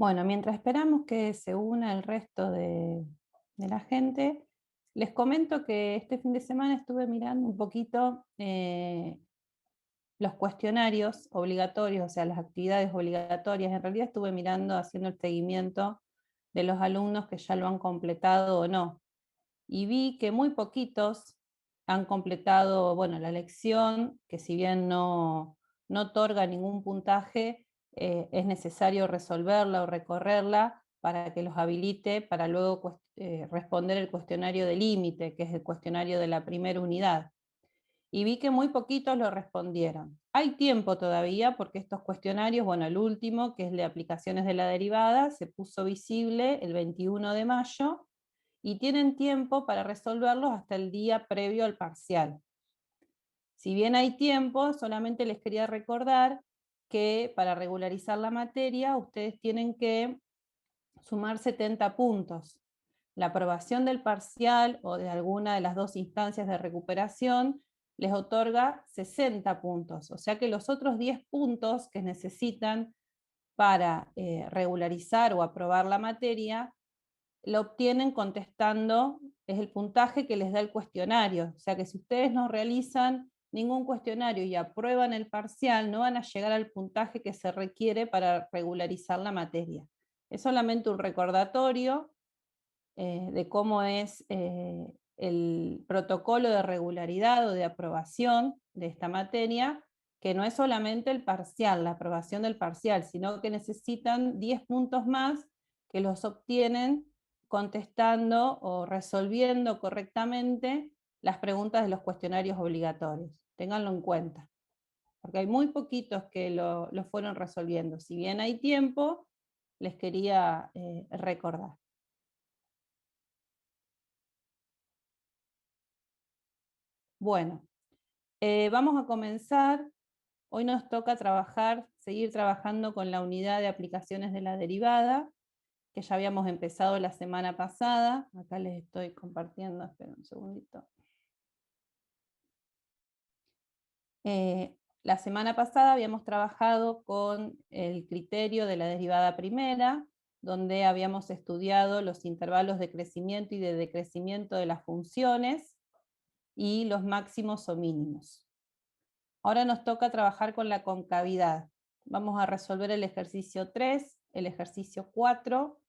Bueno, mientras esperamos que se una el resto de la gente, les comento que este fin de semana estuve mirando un poquito los cuestionarios obligatorios, o sea, las actividades obligatorias. En realidad estuve mirando, haciendo el seguimiento de los alumnos que ya lo han completado o no. Y vi que muy poquitos han completado, bueno, la lección, que si bien no otorga ningún puntaje, es necesario resolverla o recorrerla para que los habilite para luego responder el cuestionario de límite, que es el cuestionario de la primera unidad. Y vi que muy poquitos lo respondieron. Hay tiempo todavía porque estos cuestionarios, bueno, el último, que es de aplicaciones de la derivada, se puso visible el 21 de mayo, y tienen tiempo para resolverlos hasta el día previo al parcial. Si bien hay tiempo, solamente les quería recordar que para regularizar la materia ustedes tienen que sumar 70 puntos. La aprobación del parcial o de alguna de las dos instancias de recuperación les otorga 60 puntos, o sea que los otros 10 puntos que necesitan para regularizar o aprobar la materia lo obtienen contestando, es el puntaje que les da el cuestionario. O sea que si ustedes no realizan ningún cuestionario y aprueban el parcial, no van a llegar al puntaje que se requiere para regularizar la materia. Es solamente un recordatorio de cómo es el protocolo de regularidad o de aprobación de esta materia, que no es solamente el parcial, la aprobación del parcial, sino que necesitan 10 puntos más que los obtienen contestando o resolviendo correctamente las preguntas de los cuestionarios obligatorios. Ténganlo en cuenta, porque hay muy poquitos que lo fueron resolviendo. Si bien hay tiempo, les quería recordar. Bueno, vamos a comenzar. Hoy nos toca seguir trabajando con la unidad de aplicaciones de la derivada, que ya habíamos empezado la semana pasada. Acá les estoy compartiendo, esperen un segundito. La semana pasada habíamos trabajado con el criterio de la derivada primera, donde habíamos estudiado los intervalos de crecimiento y de decrecimiento de las funciones y los máximos o mínimos. Ahora nos toca trabajar con la concavidad. Vamos a resolver el ejercicio 3, el ejercicio 4,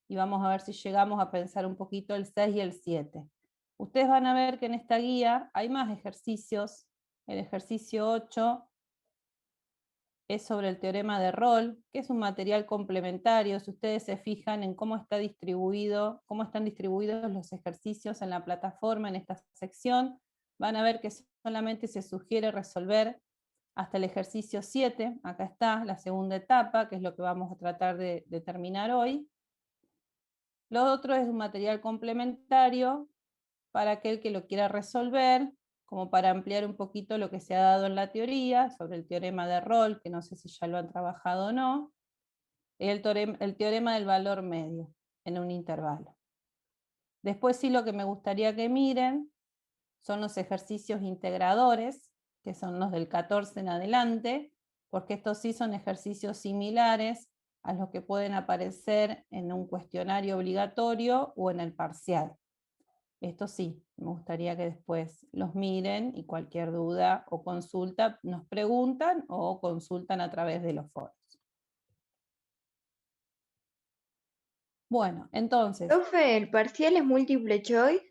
y vamos a ver si llegamos a pensar un poquito el 6 y el 7. Ustedes van a ver que en esta guía hay más ejercicios. El ejercicio 8 es sobre el teorema de Rolle, que es un material complementario. Si ustedes se fijan en cómo están distribuidos los ejercicios en la plataforma en esta sección, van a ver que solamente se sugiere resolver hasta el ejercicio 7, acá está la segunda etapa, que es lo que vamos a tratar de terminar hoy. Lo otro es un material complementario para aquel que lo quiera resolver, como para ampliar un poquito lo que se ha dado en la teoría, sobre el teorema de Rolle, que no sé si ya lo han trabajado o no, y el teorema del valor medio en un intervalo. Después sí, lo que me gustaría que miren son los ejercicios integradores, que son los del 14 en adelante, porque estos sí son ejercicios similares a los que pueden aparecer en un cuestionario obligatorio o en el parcial. Esto sí, me gustaría que después los miren y cualquier duda o consulta nos preguntan o consultan a través de los foros. Bueno, entonces, Profe, ¿el parcial es múltiple choice?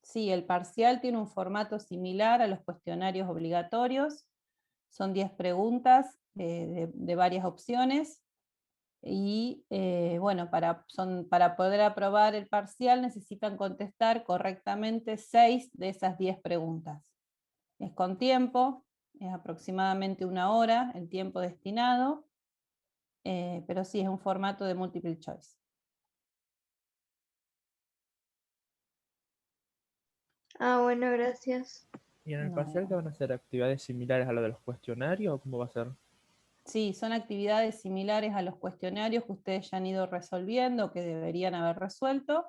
sí, el parcial tiene un formato similar a los cuestionarios obligatorios. Son 10 preguntas de varias opciones. Y bueno, para poder aprobar el parcial necesitan contestar correctamente 6 de esas 10 preguntas. Es con tiempo, es aproximadamente 1 hora el tiempo destinado, pero sí es un formato de multiple choice. Ah, bueno, gracias. ¿Y en el No, de parcial qué nada. van a hacer? ¿Actividades similares a lo de los cuestionarios o cómo va a ser? Sí, son actividades similares a los cuestionarios que ustedes ya han ido resolviendo, que deberían haber resuelto,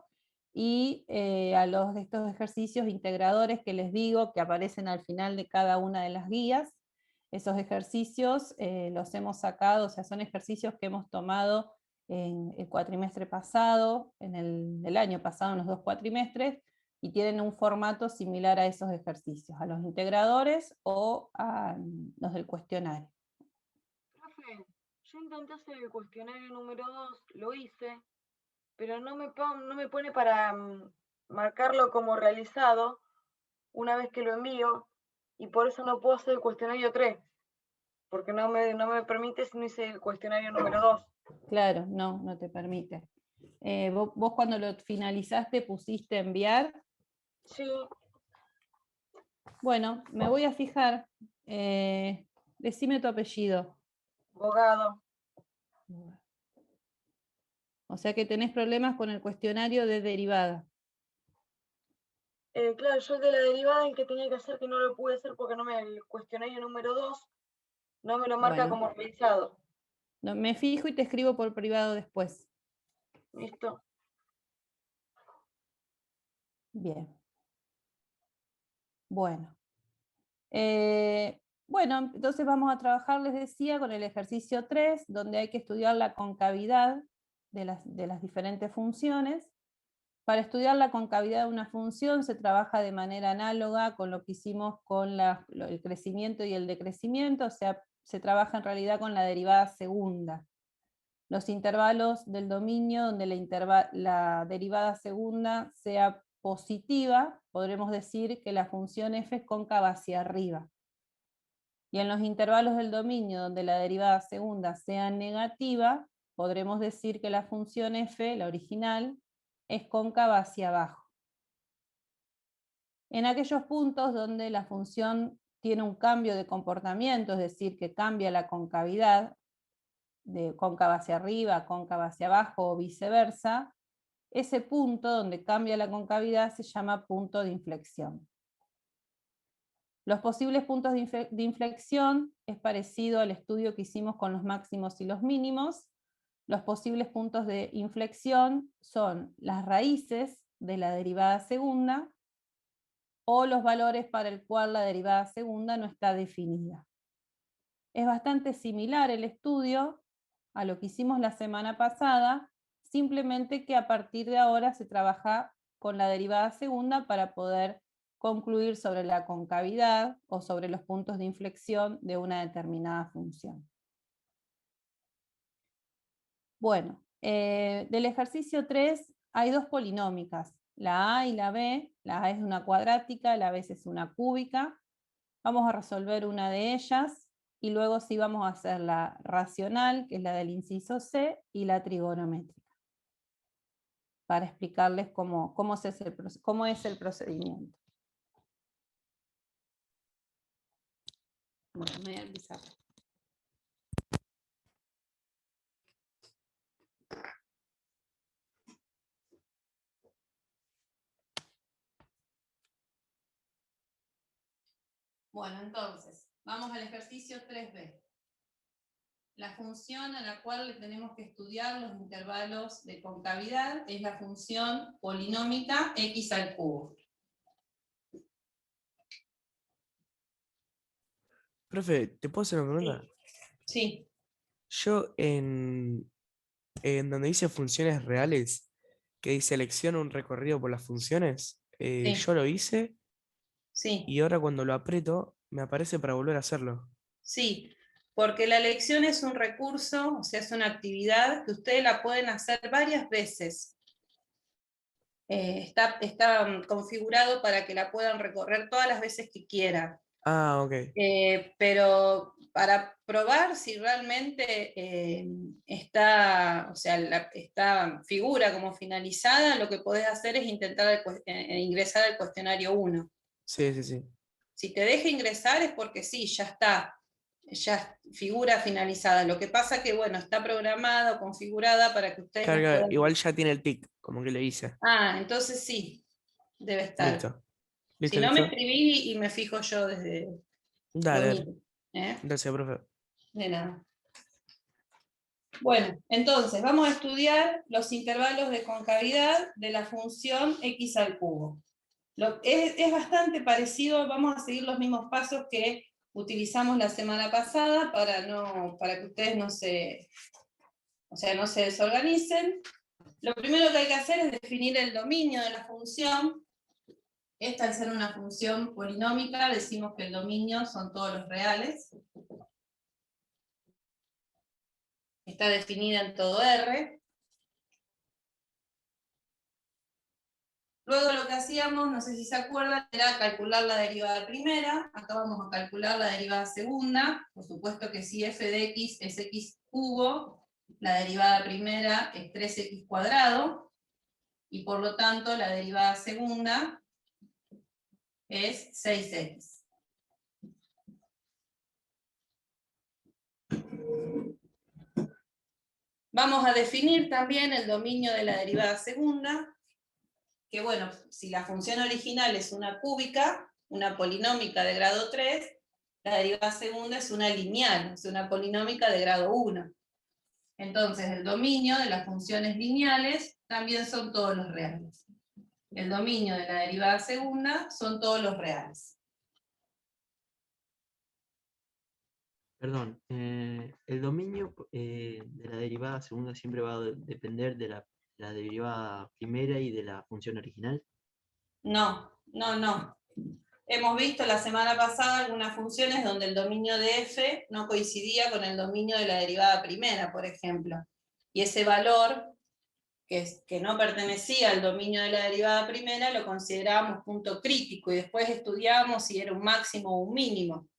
y a los de estos ejercicios integradores que les digo, que aparecen al final de cada una de las guías. Esos ejercicios los hemos sacado, o sea, son ejercicios que hemos tomado en el cuatrimestre pasado, en el año pasado, en los 2 cuatrimestres, y tienen un formato similar a esos ejercicios, a los integradores o a los del cuestionario. Profe, yo intenté hacer el cuestionario número 2, lo hice, pero no me pone para marcarlo como realizado una vez que lo envío, y por eso no puedo hacer el cuestionario 3, porque no me permite si no hice el cuestionario número 2. Claro, no te permite. Vos cuando lo finalizaste pusiste enviar. Sí, Bueno, me voy a fijar. Decime tu apellido. abogado. O sea que tenés problemas con el cuestionario de derivada. Claro, yo el de la derivada, el que tenía que hacer, que no lo pude hacer porque el cuestionario número 2 no me lo marca Bueno, como realizado. no, me fijo y te escribo por privado después. ¿Listo? Bien. Bueno. Bueno, entonces vamos a trabajar, les decía, con el ejercicio 3, donde hay que estudiar la concavidad de las diferentes funciones. Para estudiar la concavidad de una función se trabaja de manera análoga con lo que hicimos con el crecimiento y el decrecimiento, o sea, se trabaja en realidad con la derivada segunda. Los intervalos del dominio donde la derivada segunda sea positiva, podremos decir que la función f es cóncava hacia arriba. Y en los intervalos del dominio donde la derivada segunda sea negativa, podremos decir que la función f, la original, es cóncava hacia abajo. En aquellos puntos donde la función tiene un cambio de comportamiento, es decir, que cambia la concavidad, de cóncava hacia arriba, cóncava hacia abajo o viceversa, ese punto donde cambia la concavidad se llama punto de inflexión. Los posibles puntos de inflexión es parecido al estudio que hicimos con los máximos y los mínimos. Los posibles puntos de inflexión son las raíces de la derivada segunda o los valores para el cual la derivada segunda no está definida. Es bastante similar el estudio a lo que hicimos la semana pasada, simplemente que a partir de ahora se trabaja con la derivada segunda para poder concluir sobre la concavidad o sobre los puntos de inflexión de una determinada función. Bueno, del ejercicio 3 hay dos polinómicas, la A y la B. La A es una cuadrática, la B es una cúbica. Vamos a resolver una de ellas y luego sí vamos a hacer la racional, que es la del inciso C, y la trigonométrica, para explicarles cómo es el procedimiento. Bueno, me voy a empezar. Bueno, entonces, vamos al ejercicio 3b. La función a la cual le tenemos que estudiar los intervalos de concavidad es la función polinómica x al cubo. Profe, ¿te puedo hacer una pregunta? Sí. Yo en donde dice funciones reales, que dice selecciona un recorrido por las funciones, Sí. yo lo hice Sí. y ahora cuando lo aprieto me aparece para volver a hacerlo. Sí, porque la elección es un recurso, o sea, es una actividad que ustedes la pueden hacer varias veces. Está configurado para que la puedan recorrer todas las veces que quieran. Ah, ok. Pero para probar si realmente está, o sea, esta figura como finalizada, lo que podés hacer es intentar ingresar al cuestionario 1. Sí, sí, sí. Si te deja ingresar es porque sí, ya está. Ya figura finalizada. Lo que pasa que, bueno, está programada o configurada para que ustedes Claro, la claro, puedan... igual ya tiene el tic, como que le hice. Ah, entonces sí, debe estar. Listo. Si Listo, no, me listo. escribí y me fijo yo desde... Dale, Lo dale. miro, ¿eh? Gracias, profe. De nada. Bueno, entonces vamos a estudiar los intervalos de concavidad de la función x al cubo. Es bastante parecido, vamos a seguir los mismos pasos que utilizamos la semana pasada para que ustedes no se... o sea, no se desorganicen. Lo primero que hay que hacer es definir el dominio de la función. Esta, al ser una función polinómica, decimos que el dominio son todos los reales. Está definida en todo R. Luego lo que hacíamos, no sé si se acuerdan, era calcular la derivada primera. Acá vamos a calcular la derivada segunda. Por supuesto que si f de x es x cubo, la derivada primera es 3x cuadrado. Y por lo tanto la derivada segunda es 6x. Vamos a definir también el dominio de la derivada segunda. Que bueno, si la función original es una cúbica, una polinómica de grado 3, la derivada segunda es una lineal, es una polinómica de grado 1. Entonces el dominio de las funciones lineales también son todos los reales. El dominio de la derivada segunda son todos los reales. Perdón, el dominio de la derivada segunda siempre va a depender de la derivada primera y de la función original. No. Hemos visto la semana pasada algunas funciones donde el dominio de f no coincidía con el dominio de la derivada primera, por ejemplo. Y ese valor, que no pertenecía al dominio de la derivada primera, lo considerábamos punto crítico, y después estudiábamos si era un máximo o un mínimo.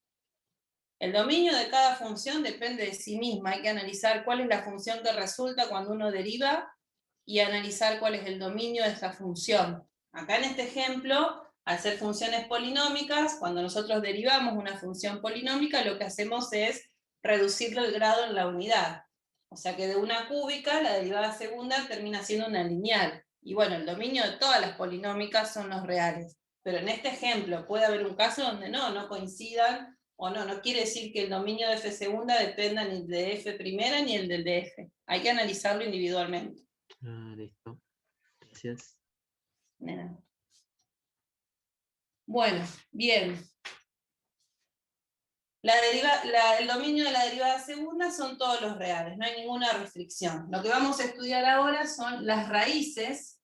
El dominio de cada función depende de sí misma. Hay que analizar cuál es la función que resulta cuando uno deriva, y analizar cuál es el dominio de esa función. Acá en este ejemplo, al ser funciones polinómicas, cuando nosotros derivamos una función polinómica, lo que hacemos es reducirle el grado en la unidad. O sea que de una cúbica, la derivada segunda termina siendo una lineal. Y bueno, el dominio de todas las polinómicas son los reales. Pero en este ejemplo puede haber un caso donde no coincidan, o no quiere decir que el dominio de f segunda dependa ni de f primera ni el del de f. Hay que analizarlo individualmente. Listo. Gracias. Bueno, bien. El dominio de la derivada segunda son todos los reales, no hay ninguna restricción. Lo que vamos a estudiar ahora son las raíces,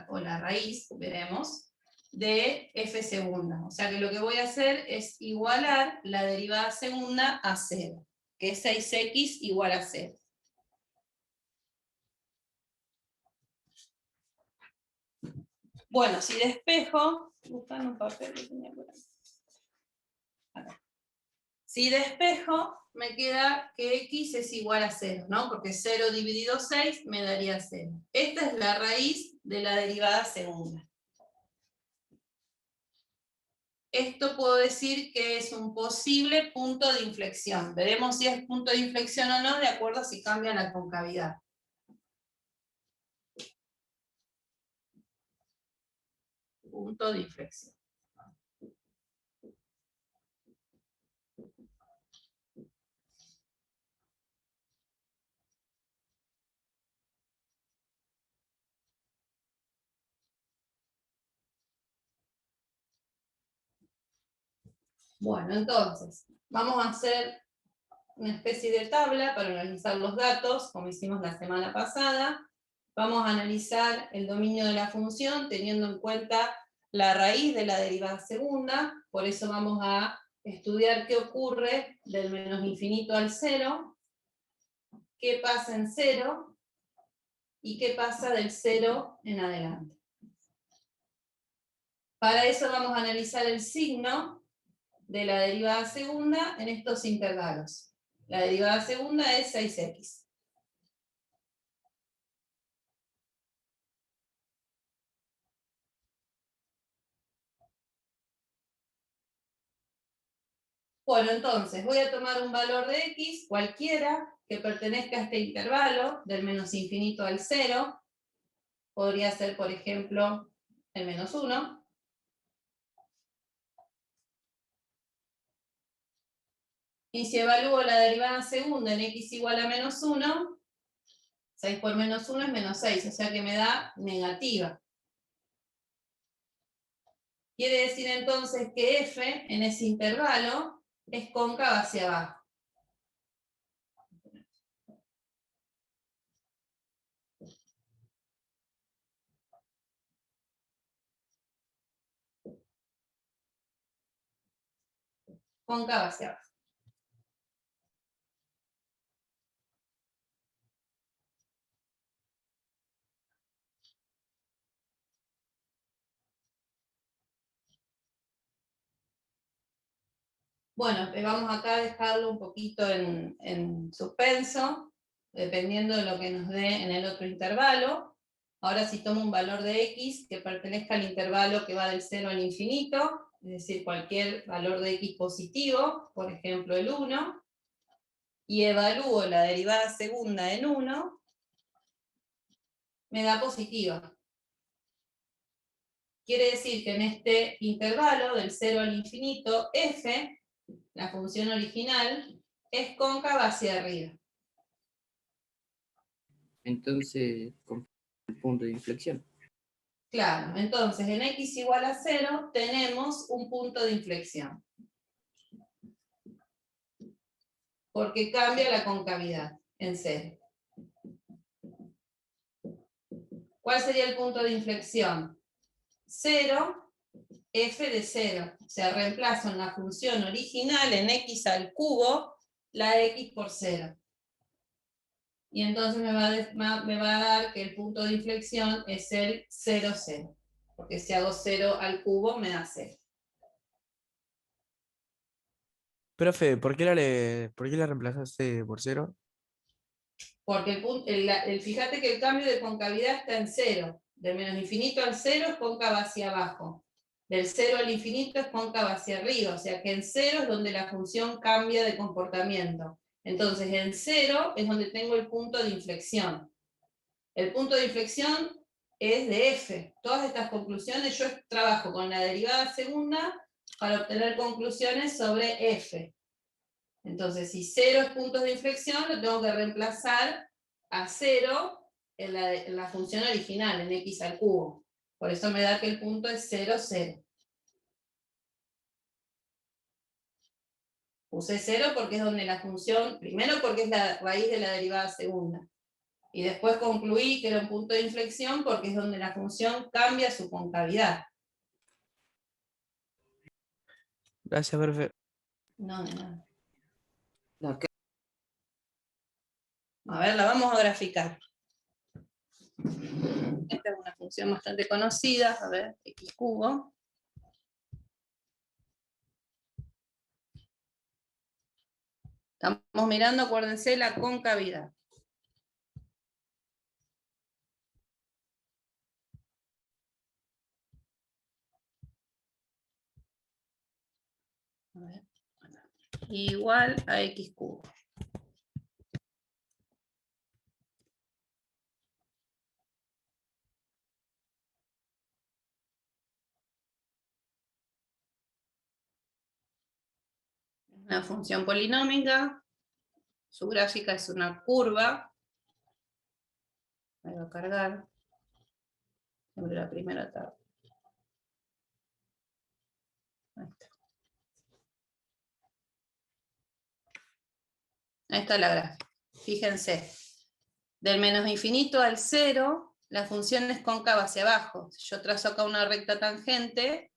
o la raíz, veremos, de f segunda. O sea que lo que voy a hacer es igualar la derivada segunda a 0, que es 6x igual a 0. Bueno, si despejo, buscando un papel que tenía por ahí. Acá. Si despejo, me queda que x es igual a 0, ¿no? Porque 0 dividido 6 me daría 0. Esta es la raíz de la derivada segunda. Esto puedo decir que es un posible punto de inflexión. Veremos si es punto de inflexión o no, de acuerdo a si cambia la concavidad. Punto de inflexión. Bueno, entonces, vamos a hacer una especie de tabla para analizar los datos, como hicimos la semana pasada. Vamos a analizar el dominio de la función teniendo en cuenta la raíz de la derivada segunda. Por eso vamos a estudiar qué ocurre del menos infinito al 0, qué pasa en 0 y qué pasa del 0 en adelante. Para eso vamos a analizar el signo de la derivada segunda en estos intervalos. La derivada segunda es 6x. Bueno, entonces voy a tomar un valor de x, cualquiera, que pertenezca a este intervalo, del menos infinito al 0. Podría ser, por ejemplo, el menos 1. Y si evalúo la derivada segunda en x igual a menos 1, 6 por menos 1 es menos 6, o sea que me da negativa. Quiere decir entonces que f en ese intervalo es cóncava hacia abajo. cóncava hacia abajo. Bueno, vamos acá a dejarlo un poquito en suspenso, dependiendo de lo que nos dé en el otro intervalo. Ahora si tomo un valor de x que pertenezca al intervalo que va del 0 al infinito, es decir, cualquier valor de x positivo, por ejemplo el 1, y evalúo la derivada segunda en 1, me da positiva. Quiere decir que en este intervalo del 0 al infinito, f, la función original, es cóncava hacia arriba. Entonces, con el punto de inflexión. Claro, entonces en x igual a 0 tenemos un punto de inflexión. Porque cambia la concavidad en 0. ¿Cuál sería el punto de inflexión? 0, f de 0. O sea, reemplazo en la función original en x al cubo la x por 0. Y entonces me va a dar que el punto de inflexión es el 0, 0. Porque si hago 0 al cubo me da 0. Profe, ¿por qué la reemplazaste por 0? Porque fíjate que el cambio de concavidad está en 0. Del menos infinito al 0 es cóncava hacia abajo. Del 0 al infinito es cóncava hacia arriba. O sea que en 0 es donde la función cambia de comportamiento. Entonces en 0 es donde tengo el punto de inflexión. El punto de inflexión es de f. Todas estas conclusiones yo trabajo con la derivada segunda para obtener conclusiones sobre f. Entonces, si 0 es puntos de inflexión, lo tengo que reemplazar a 0 en la función original, en x al cubo. Por eso me da que el punto es 0, 0. Puse 0 porque es donde la función, primero porque es la raíz de la derivada segunda. Y después concluí que era un punto de inflexión porque es donde la función cambia su concavidad. Gracias, profe. No, de nada. No, A ver, la vamos a graficar. Esta es una función bastante conocida, a ver, x cubo. Estamos mirando, acuérdense, la concavidad. A ver, igual a x cubo. Una función polinómica, su gráfica es una curva. Me va a cargar. Siempre la primera tabla. Ahí está. Ahí está la gráfica. Fíjense. Del menos infinito al 0, la función es cóncava hacia abajo. Si yo trazo acá una recta tangente,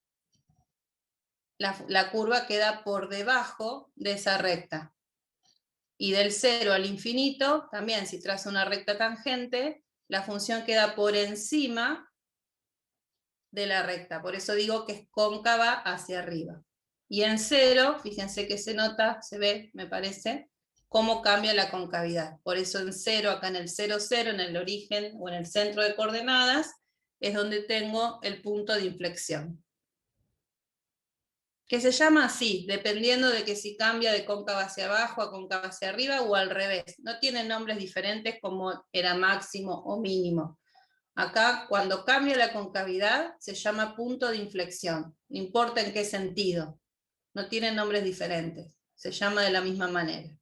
la curva queda por debajo de esa recta. Y del 0 al infinito, también si trazo una recta tangente, la función queda por encima de la recta. Por eso digo que es cóncava hacia arriba. Y en 0, fíjense que se nota, se ve, me parece, cómo cambia la concavidad. Por eso en 0, acá en el 0, 0, en el origen o en el centro de coordenadas, es donde tengo el punto de inflexión. Que se llama así, dependiendo de que si cambia de cóncava hacia abajo a cóncava hacia arriba o al revés. No tienen nombres diferentes como era máximo o mínimo. Acá, cuando cambia la concavidad, se llama punto de inflexión. No importa en qué sentido. No tienen nombres diferentes. Se llama de la misma manera.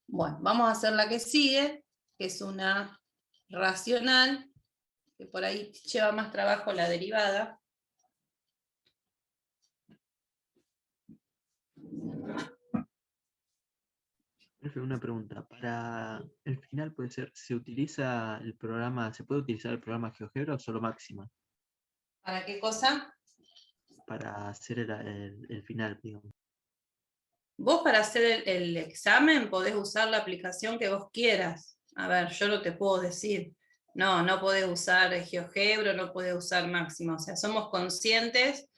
Bueno, vamos a hacer la que sigue, que es una racional, que por ahí lleva más trabajo la derivada. Profe, una pregunta. Para el final puede ser, ¿se utiliza el programa, se puede utilizar el programa GeoGebra o solo Máxima ¿Para qué cosa? para hacer el final, digamos? Vos para hacer el examen podés usar la aplicación que vos quieras. A ver, yo no te puedo decir, no podés usar GeoGebra, no podés usar Máxima. O sea, somos conscientes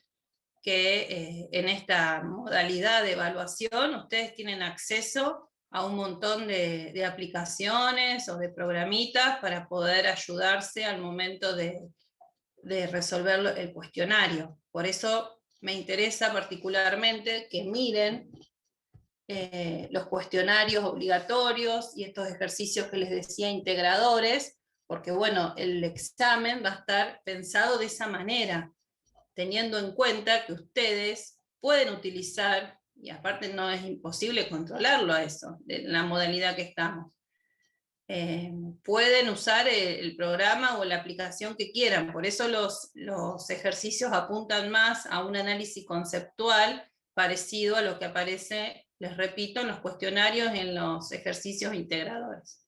que en esta modalidad de evaluación ustedes tienen acceso a un montón de aplicaciones o de programitas para poder ayudarse al momento de resolver el cuestionario. Por eso me interesa particularmente que miren los cuestionarios obligatorios y estos ejercicios que les decía integradores, porque bueno, el examen va a estar pensado de esa manera, teniendo en cuenta que ustedes pueden utilizar, y aparte no es imposible controlarlo a eso, de la modalidad que estamos, pueden usar el programa o la aplicación que quieran, por eso los ejercicios apuntan más a un análisis conceptual parecido a lo que aparece, les repito, en los cuestionarios, en los ejercicios integradores.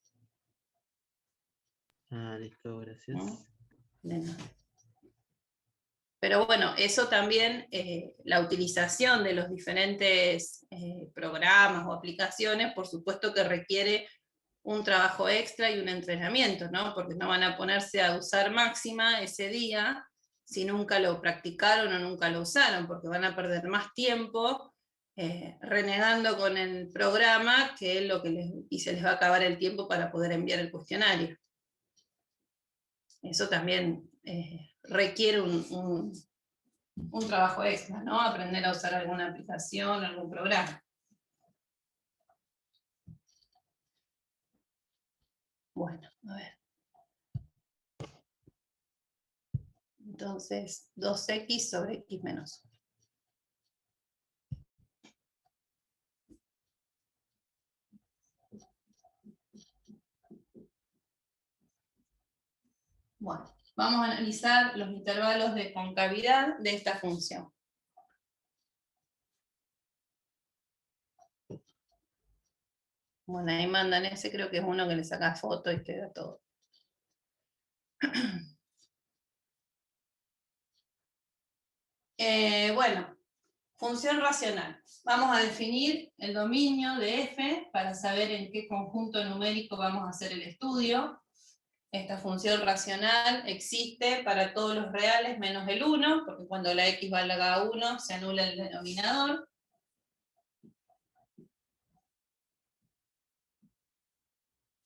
Ah, listo, gracias. ¿No? De nada. Pero bueno, eso también, la utilización de los diferentes programas o aplicaciones, por supuesto que requiere un trabajo extra y un entrenamiento, ¿no? Porque no van a ponerse a usar Máxima ese día si nunca lo practicaron o nunca lo usaron, porque van a perder más tiempo renegando con el programa que lo que y se les va a acabar el tiempo para poder enviar el cuestionario. Eso también requiere un trabajo extra, ¿no? Aprender a usar alguna aplicación, algún programa. Bueno, a ver. Entonces, 2x sobre x menos 1. Bueno, vamos a analizar los intervalos de concavidad de esta función. Bueno, ahí mandan ese, creo que es uno que le saca foto y te da todo. Bueno, función racional. Vamos a definir el dominio de f para saber en qué conjunto numérico vamos a hacer el estudio. Esta función racional existe para todos los reales menos el 1, porque cuando la x valga a 1 se anula el denominador.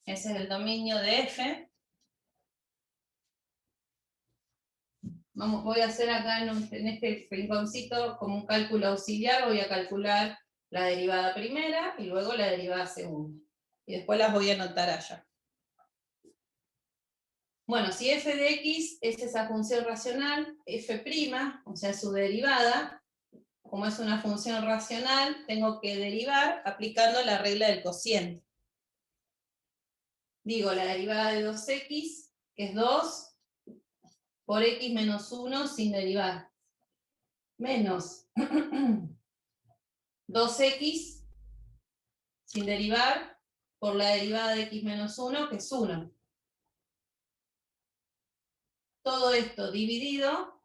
Ese es el dominio de f. Voy a hacer acá en este rinconcito como un cálculo auxiliar, voy a calcular la derivada primera y luego la derivada segunda. Y después las voy a anotar allá. Bueno, si f de x es esa función racional, f', o sea, su derivada, como es una función racional, tengo que derivar aplicando la regla del cociente. Digo, la derivada de 2x, que es 2, por x menos 1 sin derivar, menos 2x sin derivar por la derivada de x menos 1, que es 1. Todo esto dividido,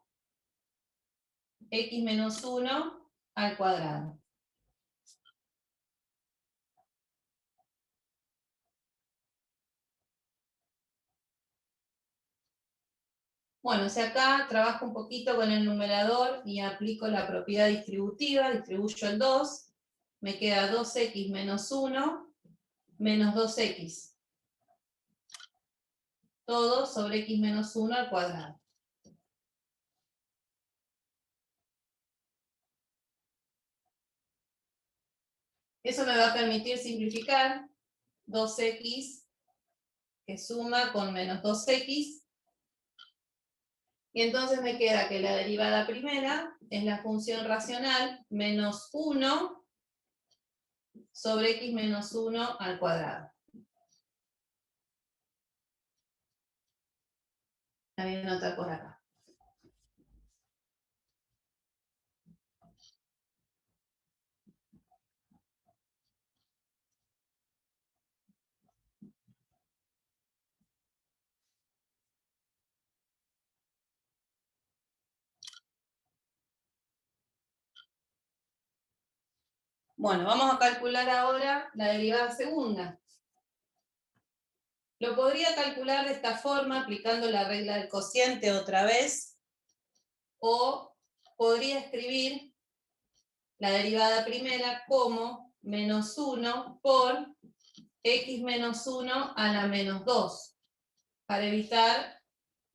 x menos 1 al cuadrado. Bueno, si acá trabajo un poquito con el numerador y aplico la propiedad distributiva, distribuyo el 2, me queda 2x menos 1 menos 2x. Todo sobre x menos 1 al cuadrado. Eso me va a permitir simplificar 2x que suma con menos 2x. Y entonces me queda que la derivada primera es la función racional menos 1 sobre x menos 1 al cuadrado. La voy a anotar por acá. Bueno, vamos a calcular ahora la derivada segunda. Lo podría calcular de esta forma, aplicando la regla del cociente otra vez, o podría escribir la derivada primera como menos 1 por x menos 1 a la menos 2, para evitar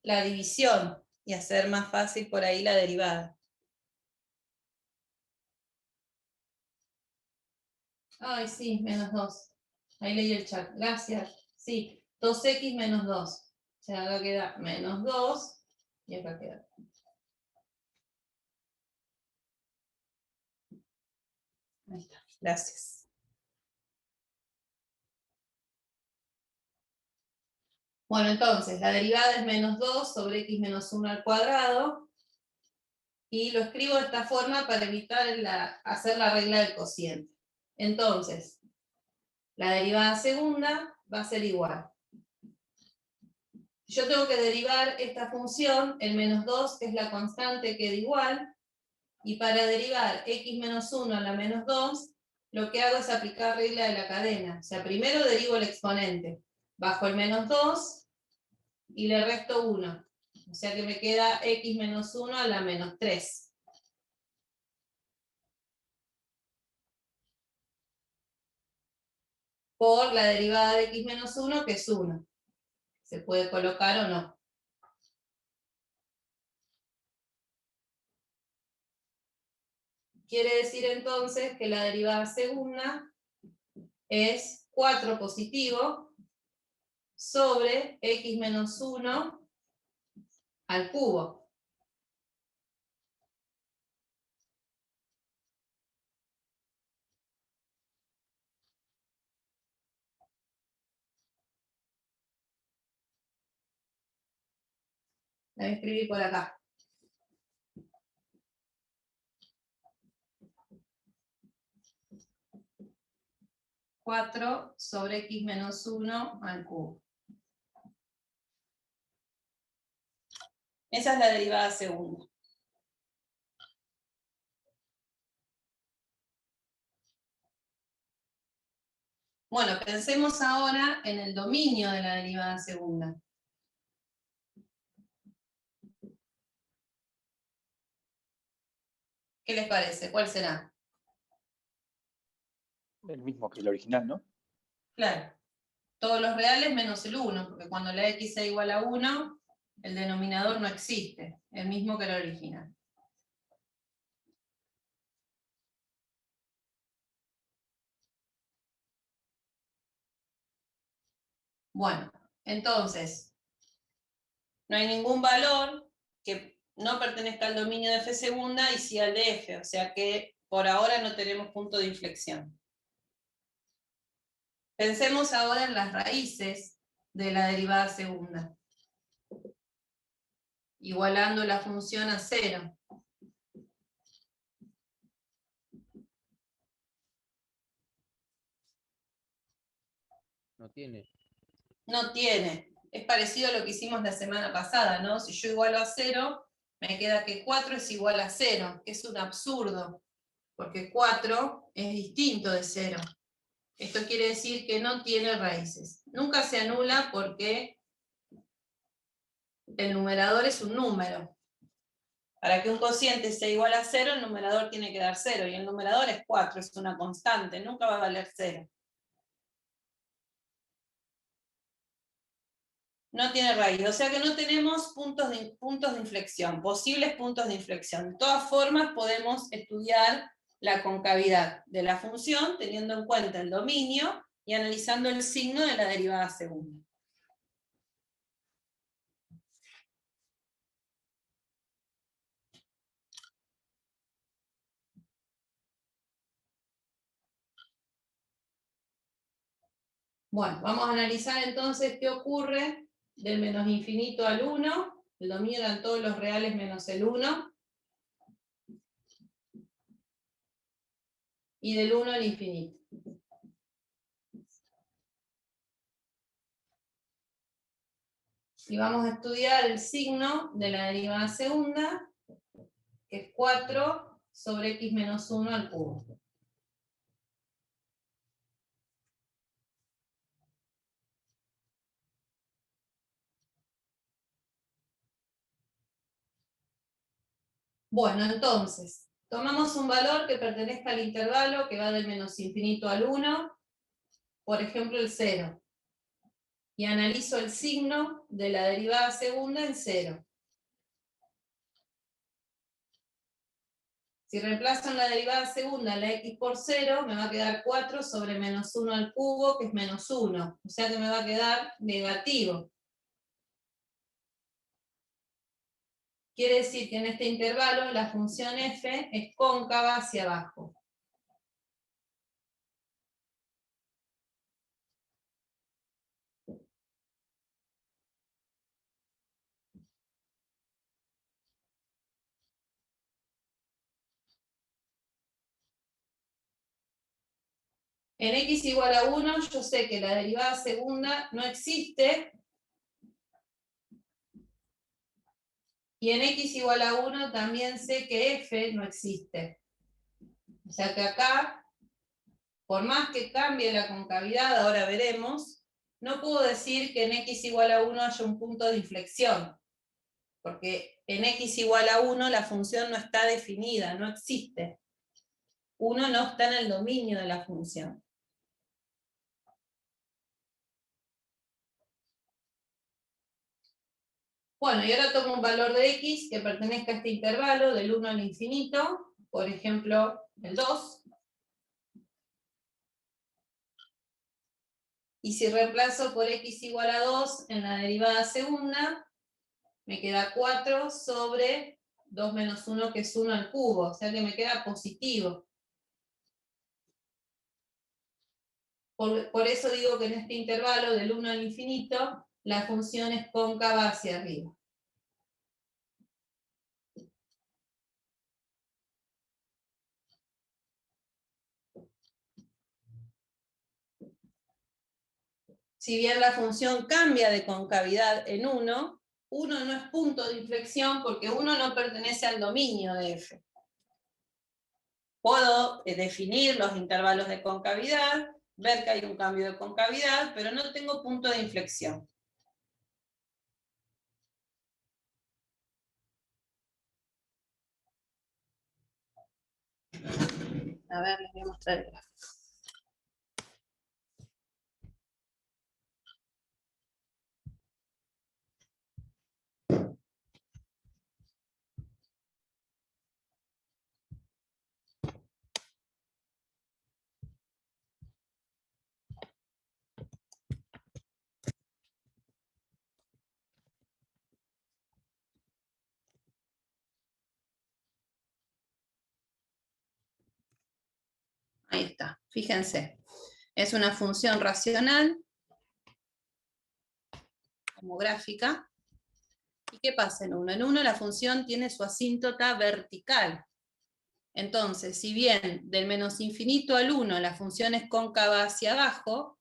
la división y hacer más fácil por ahí la derivada. Ay, sí, menos 2. Ahí leí el chat. Gracias. Sí, 2x menos 2. O sea, acá queda menos 2 y acá queda. Ahí está. Gracias. Bueno, entonces, la derivada es menos 2 sobre x menos 1 al cuadrado. Y lo escribo de esta forma para evitar hacer la regla del cociente. Entonces, la derivada segunda va a ser igual. Yo tengo que derivar esta función, el menos 2 es la constante, queda igual, y para derivar x menos 1 a la menos 2, lo que hago es aplicar regla de la cadena. O sea, primero derivo el exponente, bajo el menos 2 y le resto 1. O sea que me queda x menos 1 a la menos 3. Por la derivada de x menos 1, que es 1. Se puede colocar o no. Quiere decir entonces que la derivada segunda es 4 positivo sobre x menos 1 al cubo. La voy a escribir por acá. Cuatro sobre x menos 1 al cubo. Esa es la derivada segunda. Bueno, pensemos ahora en el dominio de la derivada segunda. ¿Qué les parece? ¿Cuál será? El mismo que el original, ¿no? Claro. Todos los reales menos el 1, porque cuando la x sea igual a 1, el denominador no existe, el mismo que el original. Bueno, entonces, no hay ningún valor que no pertenezca al dominio de f segunda y sí al de f, o sea que por ahora no tenemos punto de inflexión. Pensemos ahora en las raíces de la derivada segunda, igualando la función a 0. No tiene. No tiene. Es parecido a lo que hicimos la semana pasada, ¿no? Si yo igualo a 0, me queda que 4 es igual a 0, que es un absurdo, porque 4 es distinto de 0. Esto quiere decir que no tiene raíces. Nunca se anula porque el numerador es un número. Para que un cociente sea igual a 0, el numerador tiene que dar 0, y el numerador es 4, es una constante, nunca va a valer 0. No tiene raíz, o sea que no tenemos puntos de inflexión, posibles puntos de inflexión. De todas formas, podemos estudiar la concavidad de la función teniendo en cuenta el dominio y analizando el signo de la derivada segunda. Bueno, vamos a analizar entonces qué ocurre del menos infinito al 1. El dominio eran todos los reales menos el 1. Y del 1 al infinito. Y vamos a estudiar el signo de la derivada segunda, que es 4 sobre x menos 1 al cubo. Bueno, entonces, tomamos un valor que pertenezca al intervalo que va del menos infinito al 1, por ejemplo el 0. Y analizo el signo de la derivada segunda en 0. Si reemplazo en la derivada segunda la x por 0, me va a quedar 4 sobre menos 1 al cubo, que es menos 1. O sea que me va a quedar negativo. Quiere decir que en este intervalo la función f es cóncava hacia abajo. En x igual a 1, yo sé que la derivada segunda no existe. Y en x igual a 1 también sé que f no existe. O sea que acá, por más que cambie la concavidad, ahora veremos, no puedo decir que en x igual a 1 haya un punto de inflexión. Porque en x igual a 1 la función no está definida, no existe. 1 no está en el dominio de la función. Bueno, y ahora tomo un valor de x que pertenezca a este intervalo del 1 al infinito, por ejemplo, el 2. Y si reemplazo por x igual a 2 en la derivada segunda, me queda 4 sobre 2 menos 1, que es 1 al cubo, o sea que me queda positivo. Por eso digo que en este intervalo del 1 al infinito, la función es cóncava hacia arriba. Si bien la función cambia de concavidad en 1, 1 no es punto de inflexión porque 1 no pertenece al dominio de f. Puedo definir los intervalos de concavidad, ver que hay un cambio de concavidad, pero no tengo punto de inflexión. A ver, les voy a mostrar el gráfico. Ahí está, fíjense. Es una función racional, homográfica. ¿Y qué pasa en 1? En 1 la función tiene su asíntota vertical. Entonces, si bien del menos infinito al 1 la función es cóncava hacia abajo,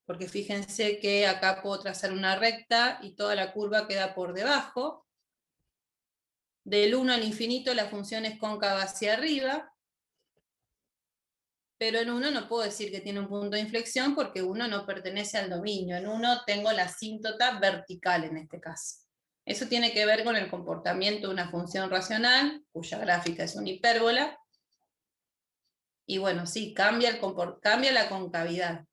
porque fíjense que acá puedo trazar una recta y toda la curva queda por debajo, del 1 al infinito la función es cóncava hacia arriba, pero en 1 no puedo decir que tiene un punto de inflexión porque 1 no pertenece al dominio. En 1 tengo la asíntota vertical en este caso. Eso tiene que ver con el comportamiento de una función racional, cuya gráfica es una hipérbola. Y bueno, sí, cambia la concavidad.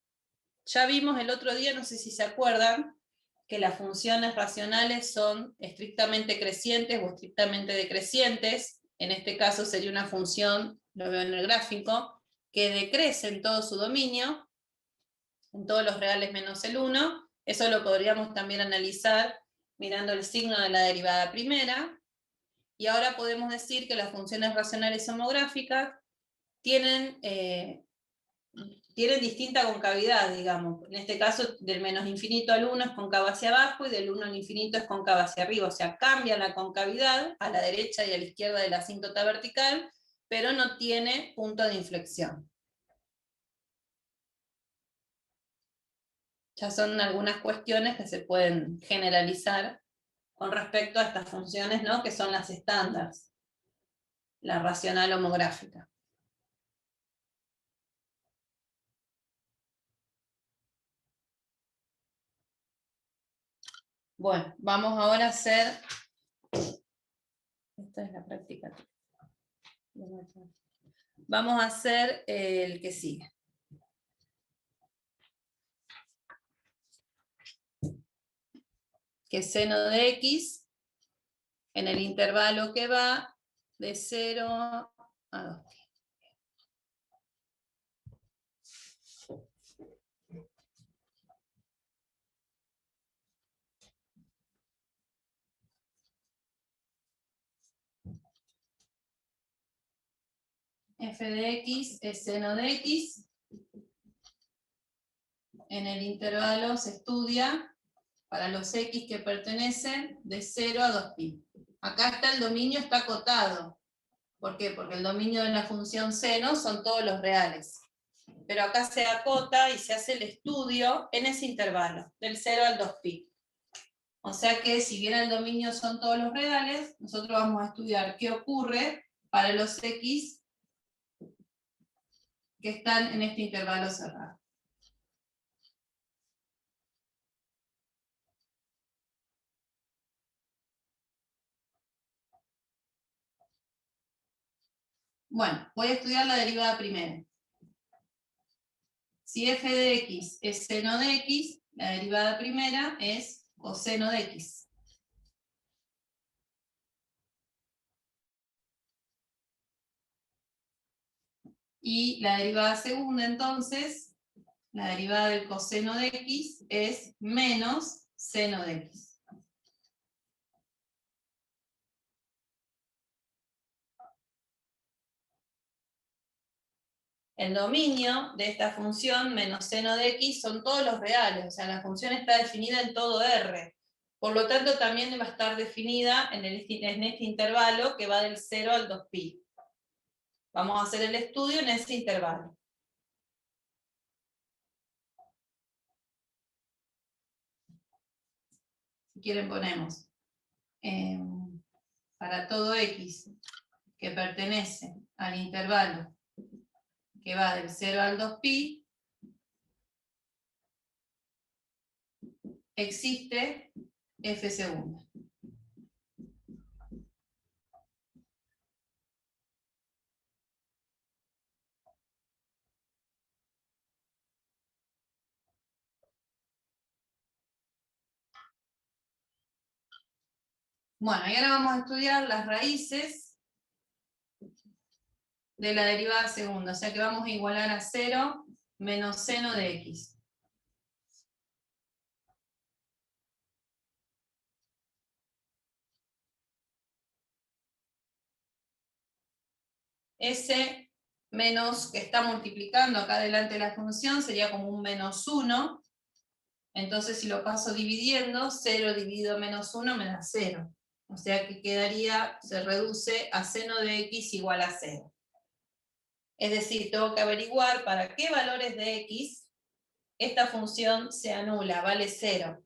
Ya vimos el otro día, no sé si se acuerdan, que las funciones racionales son estrictamente crecientes o estrictamente decrecientes. En este caso sería una función, lo veo en el gráfico, que decrece en todo su dominio, en todos los reales menos el 1. Eso lo podríamos también analizar mirando el signo de la derivada primera. Y ahora podemos decir que las funciones racionales homográficas tienen distinta concavidad, digamos. En este caso, del menos infinito al 1 es cóncava hacia abajo y del 1 al infinito es cóncava hacia arriba. O sea, cambia la concavidad a la derecha y a la izquierda de la asíntota vertical, pero no tiene punto de inflexión. Ya son algunas cuestiones que se pueden generalizar con respecto a estas funciones, ¿no? Que son las estándares, la racional homográfica. Bueno, vamos ahora a hacer Esta es la práctica. Vamos a hacer el que sigue. Que seno de x en el intervalo que va de 0 a 2. F de x es seno de x. En el intervalo se estudia para los x que pertenecen de 0 a 2pi. Acá está el dominio, está acotado. ¿Por qué? Porque el dominio de la función seno son todos los reales. Pero acá se acota y se hace el estudio en ese intervalo, del 0 al 2pi. O sea que si bien el dominio son todos los reales, nosotros vamos a estudiar qué ocurre para los x que están en este intervalo cerrado. Bueno, voy a estudiar la derivada primera. Si f de x es seno de x, la derivada primera es coseno de x. Y la derivada segunda, entonces, la derivada del coseno de x es menos seno de x. El dominio de esta función menos seno de x son todos los reales, o sea, la función está definida en todo R. Por lo tanto, también va a estar definida en este intervalo que va del 0 al 2pi. Vamos a hacer el estudio en ese intervalo. Si quieren ponemos para todo x que pertenece al intervalo que va del 0 al 2pi, existe f segunda. Bueno, y ahora vamos a estudiar las raíces de la derivada segunda, o sea que vamos a igualar a 0 menos seno de x. Ese menos que está multiplicando acá delante de la función sería como un menos 1. Entonces si lo paso dividiendo, 0 dividido menos 1 me da 0. O sea que quedaría, se reduce a seno de x igual a 0. Es decir, tengo que averiguar para qué valores de x esta función se anula, vale 0.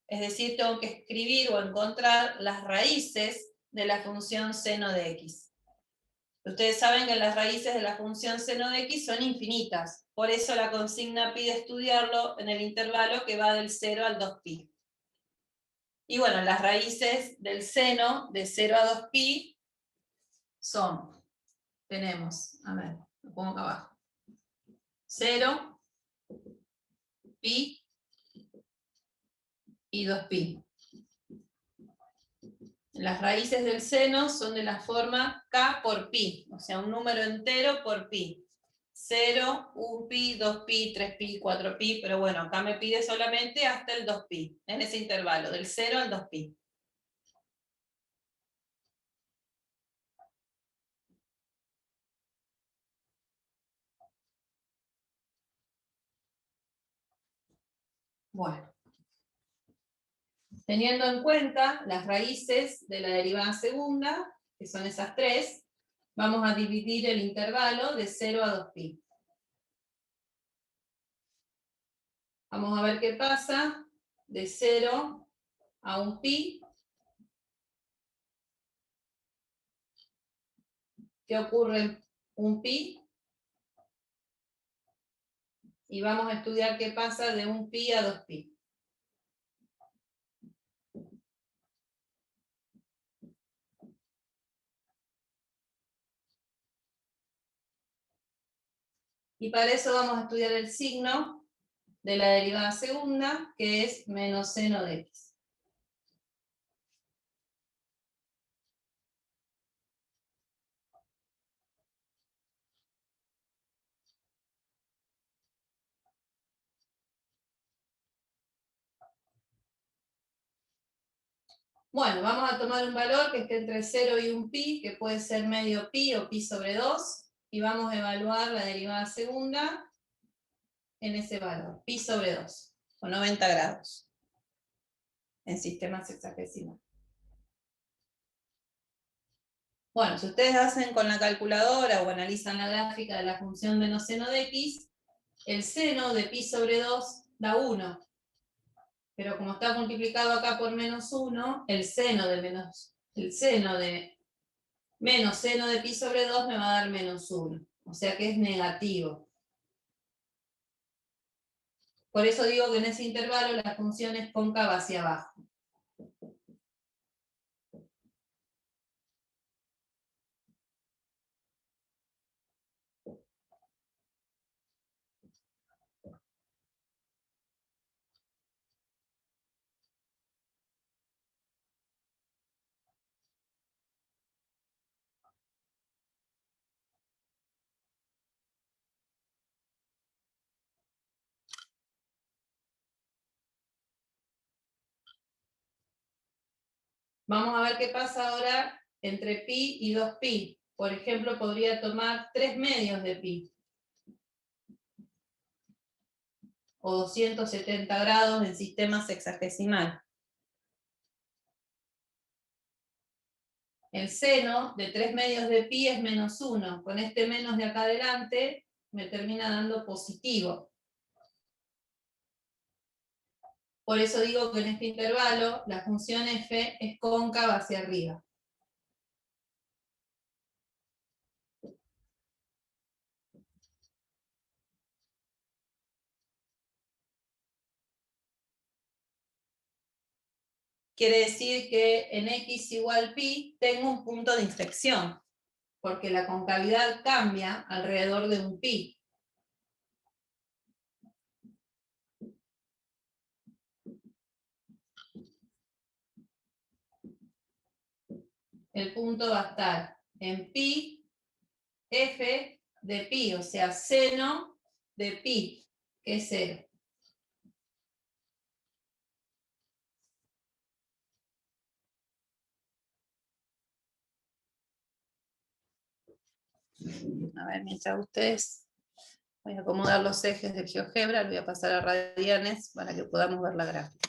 Es decir, tengo que escribir o encontrar las raíces de la función seno de x. Ustedes saben que las raíces de la función seno de x son infinitas. Por eso la consigna pide estudiarlo en el intervalo que va del 0 al 2pi. Y bueno, las raíces del seno de 0 a 2pi son, tenemos, a ver, lo pongo acá abajo, 0, pi y 2pi. Las raíces del seno son de la forma k por pi, o sea, un número entero por pi. 0, 1pi, 2pi, 3pi, 4pi, pero bueno, acá me pide solamente hasta el 2pi, en ese intervalo, del 0 al 2pi. Bueno. Teniendo en cuenta las raíces de la derivada segunda, que son esas tres, vamos a dividir el intervalo de 0 a 2pi. Vamos a ver qué pasa de 0 a 1pi. ¿Qué ocurre en 1pi? Y vamos a estudiar qué pasa de 1pi a 2pi. Y para eso vamos a estudiar el signo de la derivada segunda, que es menos seno de x. Bueno, vamos a tomar un valor que esté entre 0 y un pi, que puede ser medio pi o pi sobre 2, y vamos a evaluar la derivada segunda en ese valor, pi sobre 2, o 90 grados, en sistemas sexagesimales. Bueno, si ustedes hacen con la calculadora o analizan la gráfica de la función menos seno de x, el seno de pi sobre 2 da 1. Pero como está multiplicado acá por menos 1, el seno de menos seno de pi sobre 2 me va a dar menos 1. O sea que es negativo. Por eso digo que en ese intervalo la función es cóncava hacia abajo. Vamos a ver qué pasa ahora entre pi y 2pi. Por ejemplo, podría tomar 3 medios de pi. O 270 grados en sistema sexagesimal. El seno de 3 medios de pi es menos 1. Con este menos de acá adelante me termina dando positivo. Por eso digo que en este intervalo la función f es cóncava hacia arriba. Quiere decir que en x igual pi tengo un punto de inflexión, porque la concavidad cambia alrededor de un pi. El punto va a estar en pi, f de pi, o sea, seno de pi, que es 0. A ver, mientras ustedes, voy a acomodar los ejes del GeoGebra, lo voy a pasar a radianes para que podamos ver la gráfica.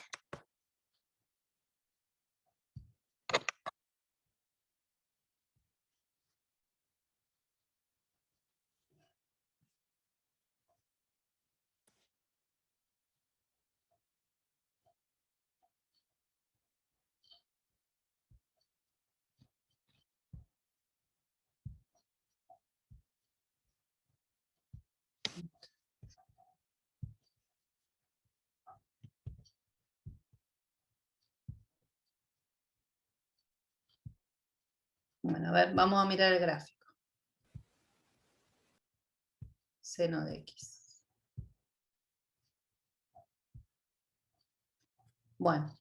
Bueno, a ver, vamos a mirar el gráfico. Seno de x. Bueno,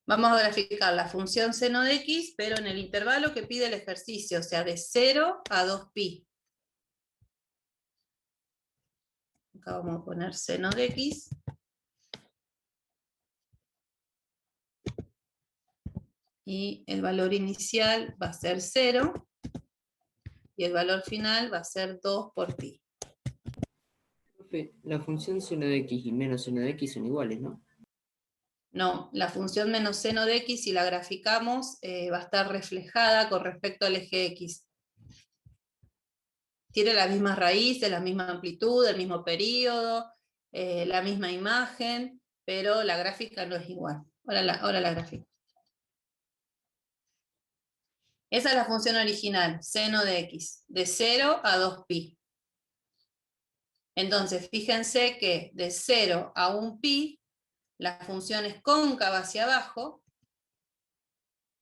vamos a graficar la función seno de x, pero en el intervalo que pide el ejercicio, o sea, de 0 a 2pi. Acá vamos a poner seno de x. Y el valor inicial va a ser 0. Y el valor final va a ser 2 por pi. Profe, la función seno de x y menos seno de x son iguales, ¿no? No, la función menos seno de x, si la graficamos, va a estar reflejada con respecto al eje x. Tiene las mismas raíces, la misma amplitud, el mismo periodo, la misma imagen, pero la gráfica no es igual. Ahora la gráfica. Esa es la función original, seno de x, de 0 a 2pi. Entonces, fíjense que de 0 a 1pi, la función es cóncava hacia abajo,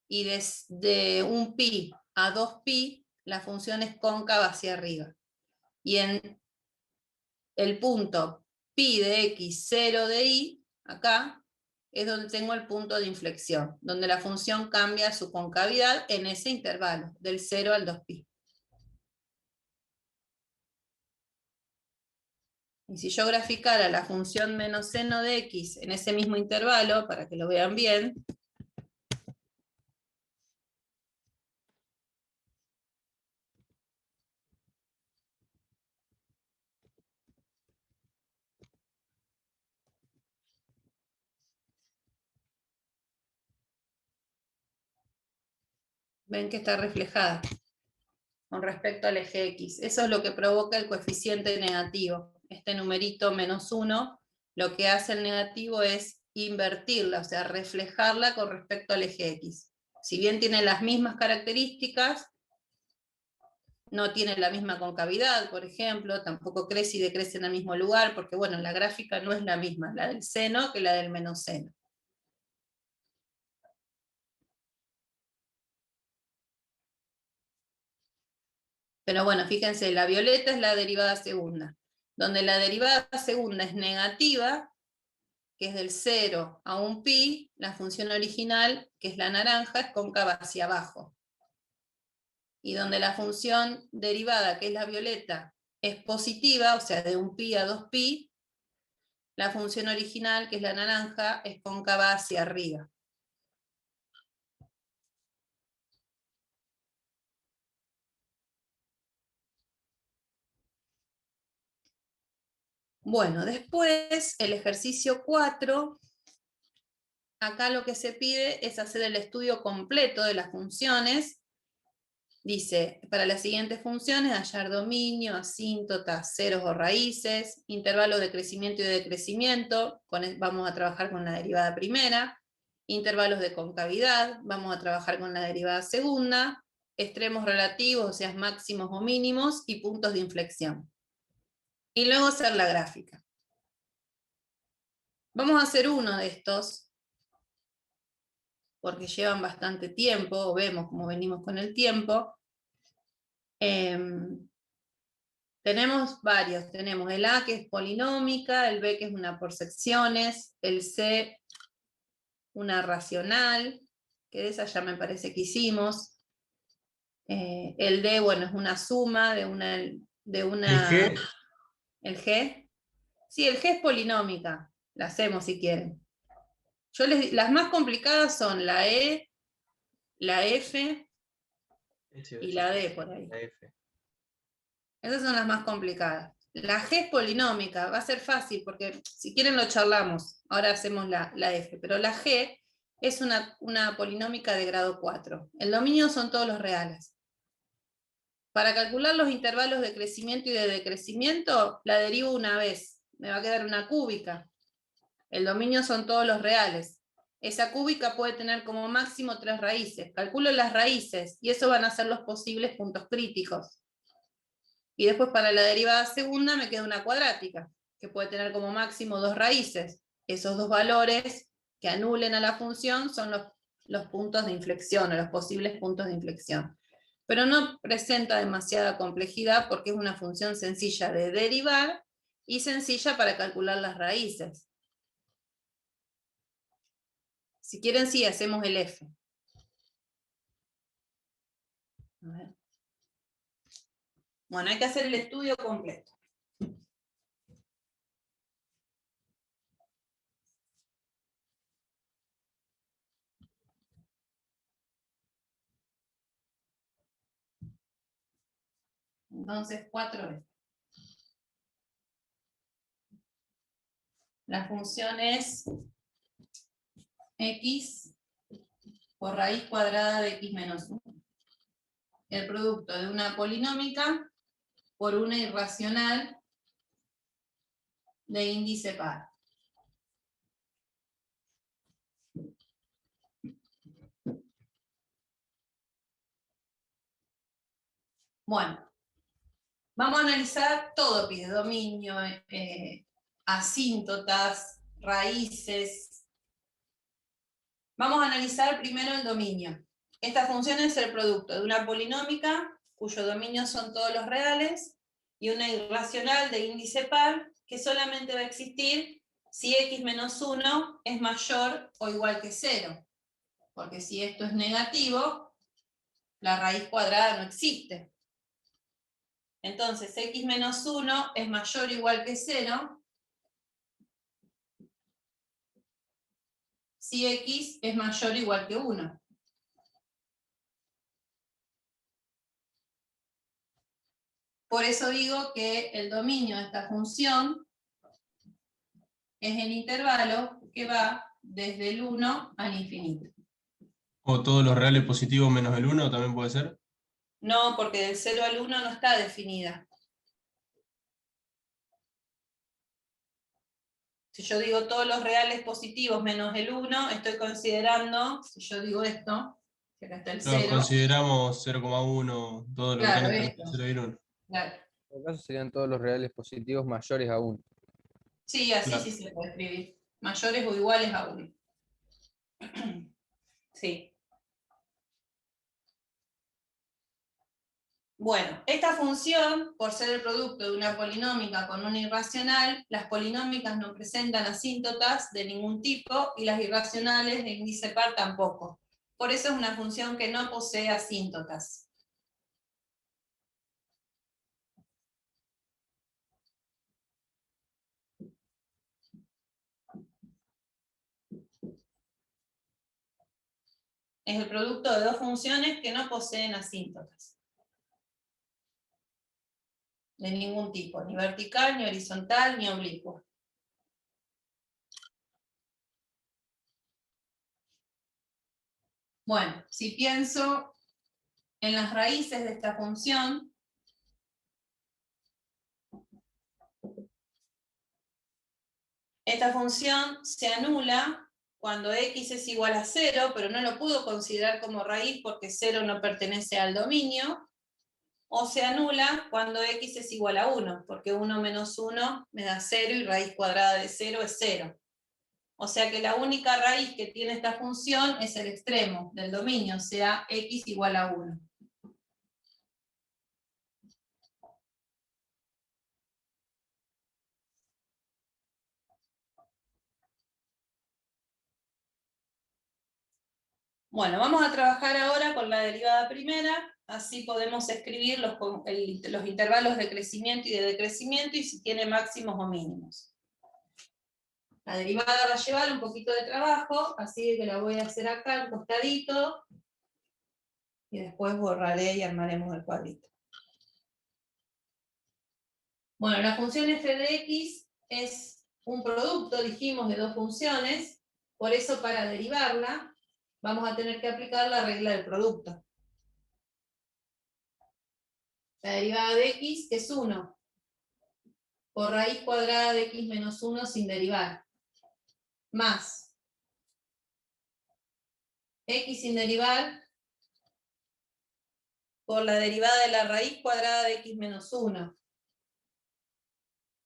y de 1pi a 2pi, la función es cóncava hacia arriba. Y en el punto pi de x, 0 de y, acá, es donde tengo el punto de inflexión, donde la función cambia su concavidad en ese intervalo, del 0 al 2pi. Y si yo graficara la función menos seno de x en ese mismo intervalo, para que lo vean bien, ven que está reflejada con respecto al eje X. Eso es lo que provoca el coeficiente negativo. Este numerito menos 1, lo que hace el negativo es invertirla, o sea, reflejarla con respecto al eje X. Si bien tiene las mismas características, no tiene la misma concavidad, por ejemplo, tampoco crece y decrece en el mismo lugar, porque bueno, la gráfica no es la misma, la del seno que la del menos seno. Pero bueno, fíjense, la violeta es la derivada segunda. Donde la derivada segunda es negativa, que es del 0 a un pi, la función original, que es la naranja, es cóncava hacia abajo. Y donde la función derivada, que es la violeta, es positiva, o sea, de un pi a 2pi, la función original, que es la naranja, es cóncava hacia arriba. Bueno, después el ejercicio 4, acá lo que se pide es hacer el estudio completo de las funciones. Dice, para las siguientes funciones, hallar dominio, asíntotas, ceros o raíces, intervalos de crecimiento y de decrecimiento, vamos a trabajar con la derivada primera, intervalos de concavidad, vamos a trabajar con la derivada segunda, extremos relativos, o sea, máximos o mínimos, y puntos de inflexión. Y luego hacer la gráfica. Vamos a hacer uno de estos, porque llevan bastante tiempo, vemos cómo venimos con el tiempo. Tenemos varios, tenemos el A que es polinómica, el B que es una por secciones, el C una racional, que de esa ya me parece que hicimos. El D, bueno, es una suma de una... ¿El G? ¿El G? Sí, el G es polinómica, la hacemos si quieren. Las más complicadas son la E, la F y la D por ahí. La F. Esas son las más complicadas. La G es polinómica, va a ser fácil, porque si quieren lo charlamos, ahora hacemos la F, pero la G es una polinómica de grado 4. El dominio son todos los reales. Para calcular los intervalos de crecimiento y de decrecimiento, la derivo una vez, me va a quedar una cúbica. El dominio son todos los reales. Esa cúbica puede tener como máximo 3 raíces. Calculo las raíces, y eso van a ser los posibles puntos críticos. Y después para la derivada segunda me queda una cuadrática, que puede tener como máximo 2 raíces. Esos dos valores que anulen a la función son los puntos de inflexión, o los posibles puntos de inflexión. Pero no presenta demasiada complejidad porque es una función sencilla de derivar y sencilla para calcular las raíces. Si quieren, sí, hacemos el F. A ver. Bueno, hay que hacer el estudio completo. Entonces, 4F. La función es x por raíz cuadrada de x menos 1. El producto de una polinómica por una irracional de índice par. Bueno, vamos a analizar todo, pide dominio, asíntotas, raíces. Vamos a analizar primero el dominio. Esta función es el producto de una polinómica, cuyo dominio son todos los reales, y una irracional de índice par que solamente va a existir si x menos 1 es mayor o igual que 0. Porque si esto es negativo, la raíz cuadrada no existe. Entonces, x menos 1 es mayor o igual que 0 si x es mayor o igual que 1. Por eso digo que el dominio de esta función es el intervalo que va desde el 1 al infinito. O todos los reales positivos menos el 1 también puede ser. No, porque del 0 al 1 no está definida. Si yo digo todos los reales positivos menos el 1, estoy considerando, si yo digo esto, que acá está el 0. Consideramos 0,1, todo lo que Claro, tiene entre esto. 0 y el 1. Claro. En todo caso serían todos los reales positivos mayores a 1. Sí, así Claro. sí se puede escribir. Mayores o iguales a 1. Sí. Bueno, esta función, por ser el producto de una polinómica con una irracional, las polinómicas no presentan asíntotas de ningún tipo y las irracionales de índice par tampoco. Por eso es una función que no posee asíntotas. Es el producto de dos funciones que no poseen asíntotas. De ningún tipo, ni vertical, ni horizontal, ni oblicuo. Bueno, si pienso en las raíces de esta función, esta función se anula cuando x es igual a 0, pero no lo puedo considerar como raíz porque 0 no pertenece al dominio, o se anula cuando x es igual a 1, porque 1 menos 1 me da 0 y raíz cuadrada de 0 es 0. O sea que la única raíz que tiene esta función es el extremo del dominio, o sea, x igual a 1. Bueno, vamos a trabajar ahora con la derivada primera, así podemos escribir los intervalos de crecimiento y de decrecimiento y si tiene máximos o mínimos. La derivada va a llevar un poquito de trabajo, así que la voy a hacer acá al costadito, y después borraré y armaremos el cuadrito. Bueno, la función f de x es un producto, dijimos, de dos funciones, por eso para derivarla vamos a tener que aplicar la regla del producto. La derivada de x es 1 por raíz cuadrada de x menos 1 sin derivar, más x sin derivar por la derivada de la raíz cuadrada de x menos 1,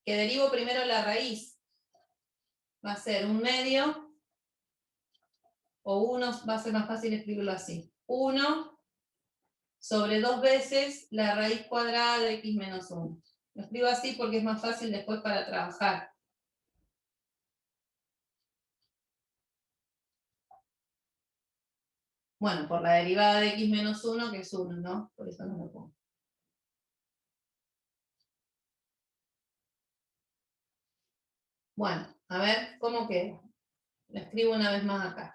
que derivo primero la raíz, va a ser un medio, o 1, va a ser más fácil escribirlo así, 1 sobre 2 veces la raíz cuadrada de x menos 1. Lo escribo así porque es más fácil después para trabajar. Bueno, por la derivada de x menos 1, que es 1, ¿no? Por eso no lo pongo. Bueno, a ver cómo queda. Lo escribo una vez más acá.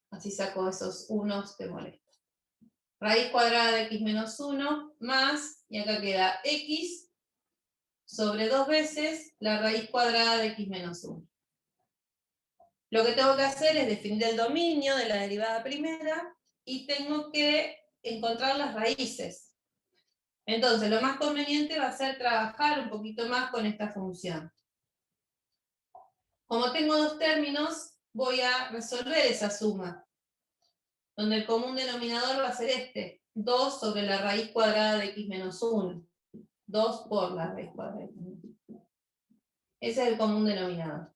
Así saco esos unos que molestan. Raíz cuadrada de x menos 1 más, y acá queda x sobre 2 veces la raíz cuadrada de x menos 1. Lo que tengo que hacer es definir el dominio de la derivada primera y tengo que encontrar las raíces. Entonces, lo más conveniente va a ser trabajar un poquito más con esta función. Como tengo dos términos, voy a resolver esa suma, donde el común denominador va a ser este, 2 sobre la raíz cuadrada de x menos 1. 2 por la raíz cuadrada de x menos 1. Ese es el común denominador.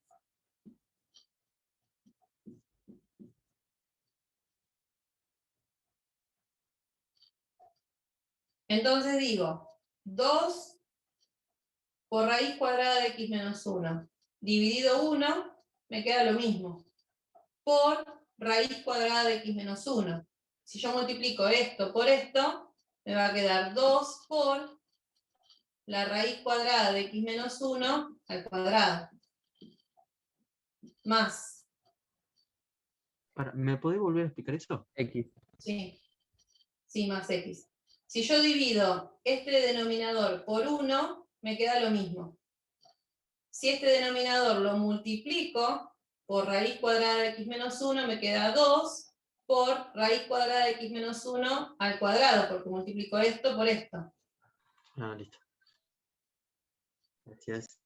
Entonces digo, 2 por raíz cuadrada de x menos 1. Dividido 1, me queda lo mismo. Por raíz cuadrada de x menos 1. Si yo multiplico esto por esto, me va a quedar 2 por la raíz cuadrada de x menos 1 al cuadrado. Más. ¿Me podés volver a explicar eso? X. Sí. Sí, más x. Si yo divido este denominador por 1, me queda lo mismo. Si este denominador lo multiplico por raíz cuadrada de x menos 1, me queda 2 por raíz cuadrada de x menos 1 al cuadrado, porque multiplico esto por esto. Ah, listo. Gracias.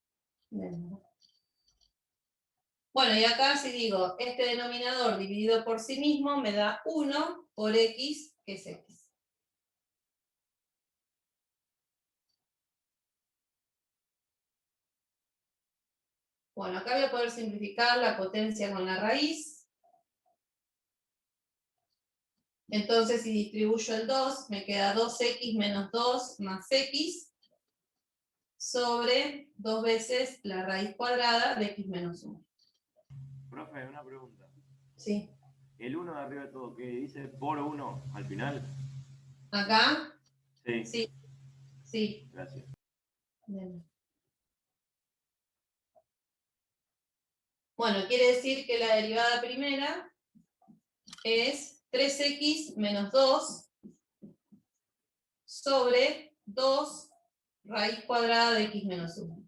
Bien. Bueno, y acá si digo, este denominador dividido por sí mismo me da 1 por x, que es x. Bueno, acá voy a poder simplificar la potencia con la raíz. Entonces, si distribuyo el 2, me queda 2x menos 2 más x sobre 2 veces la raíz cuadrada de x menos 1. Profe, una pregunta. Sí. El 1 de arriba de todo, ¿qué dice? Por 1 al final. ¿Acá? Sí. Sí. Sí. Gracias. Bien. Bueno, quiere decir que la derivada primera es 3x menos 2 sobre 2 raíz cuadrada de x menos 1.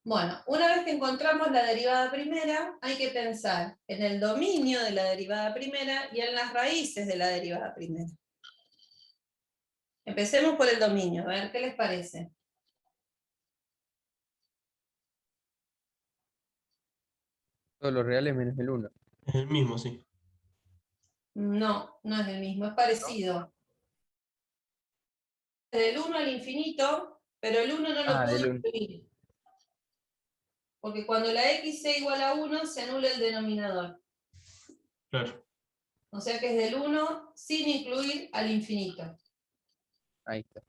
Bueno, una vez que encontramos la derivada primera, hay que pensar en el dominio de la derivada primera y en las raíces de la derivada primera. Empecemos por el dominio, a ver qué les parece. Todos los reales menos el 1. Es el mismo, sí. No, no es el mismo, es parecido. Del 1 al infinito, pero el 1 no lo puedo del 1. incluir. Porque cuando la x sea igual a 1, se anula el denominador. Claro. O sea que es del 1 sin incluir al infinito. Ahí está.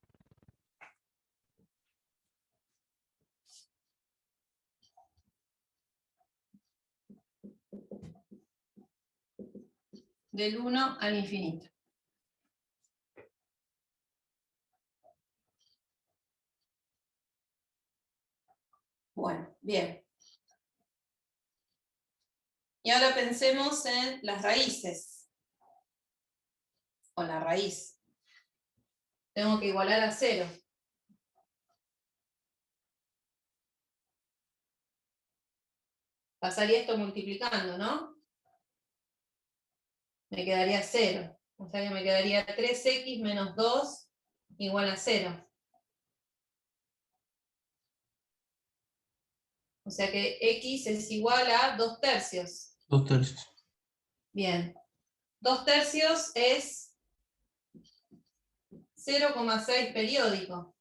Del 1 al infinito. Bueno, bien. Y ahora pensemos en las raíces. O la raíz. Tengo que igualar a 0. Pasaría esto multiplicando, ¿no? Me quedaría 0. O sea que me quedaría 3x menos 2 igual a 0. O sea que x es igual a 2/3. 2/3. Bien. 2/3 es 0,6 periódico.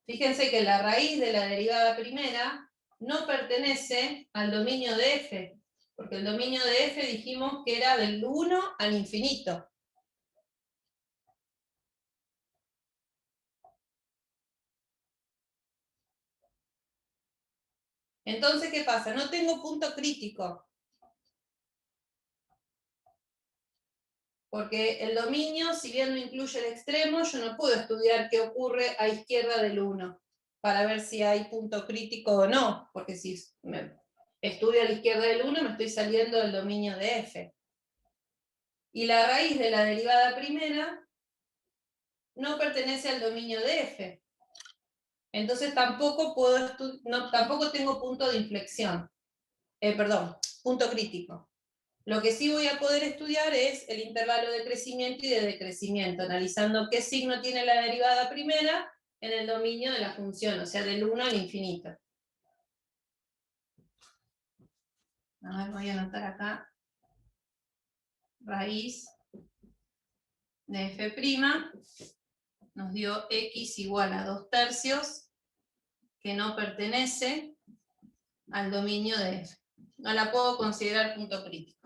Fíjense que la raíz de la derivada primera no pertenece al dominio de f, porque el dominio de f dijimos que era del 1 al infinito. Entonces, ¿qué pasa? No tengo punto crítico. Porque el dominio, si bien no incluye el extremo, yo no puedo estudiar qué ocurre a izquierda del 1 para ver si hay punto crítico o no, porque si estudio a la izquierda del 1 me estoy saliendo del dominio de f. Y la raíz de la derivada primera no pertenece al dominio de f. Entonces tampoco tampoco tengo punto de inflexión. Punto crítico. Lo que sí voy a poder estudiar es el intervalo de crecimiento y de decrecimiento, analizando qué signo tiene la derivada primera en el dominio de la función, o sea, del 1 al infinito. A ver, voy a anotar acá. Raíz de f' nos dio x igual a 2/3, que no pertenece al dominio de f. No la puedo considerar punto crítico.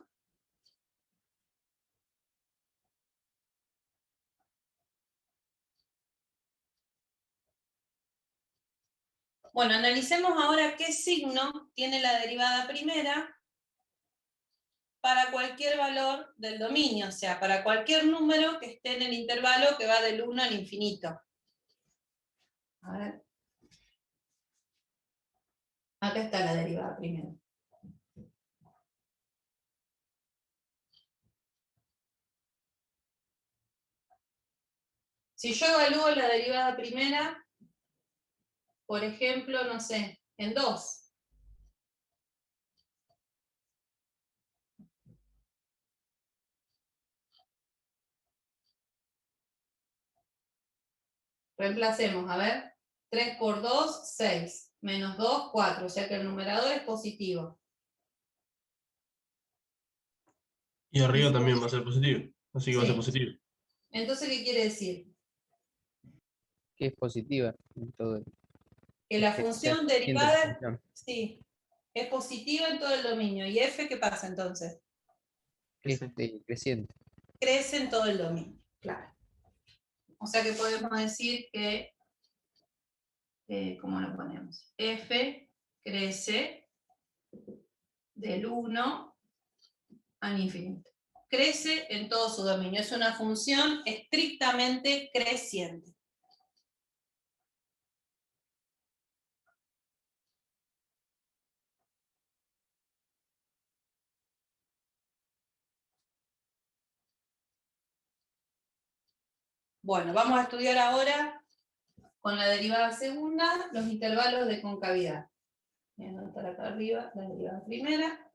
Bueno, analicemos ahora qué signo tiene la derivada primera para cualquier valor del dominio, o sea, para cualquier número que esté en el intervalo que va del 1 al infinito. A ver. Acá está la derivada primera. Si yo evalúo la derivada primera, por ejemplo, no sé, en 2. Reemplacemos, a ver. 3 por 2, 6. Menos 2, 4. O sea que el numerador es positivo. Y arriba también va a ser positivo. Así que va a ser Sí. positivo. Entonces, ¿qué quiere decir? Que es positiva en todo el. Que la que sea función suficiente la derivada, función. sí, es positiva en todo el dominio. ¿Y f qué pasa entonces? Creciente. Crece en todo el dominio, claro. O sea que podemos decir que, ¿cómo lo ponemos? F crece del 1 al infinito. Crece en todo su dominio. Es una función estrictamente creciente. Bueno, vamos a estudiar ahora con la derivada segunda los intervalos de concavidad. Voy a anotar acá arriba la derivada primera.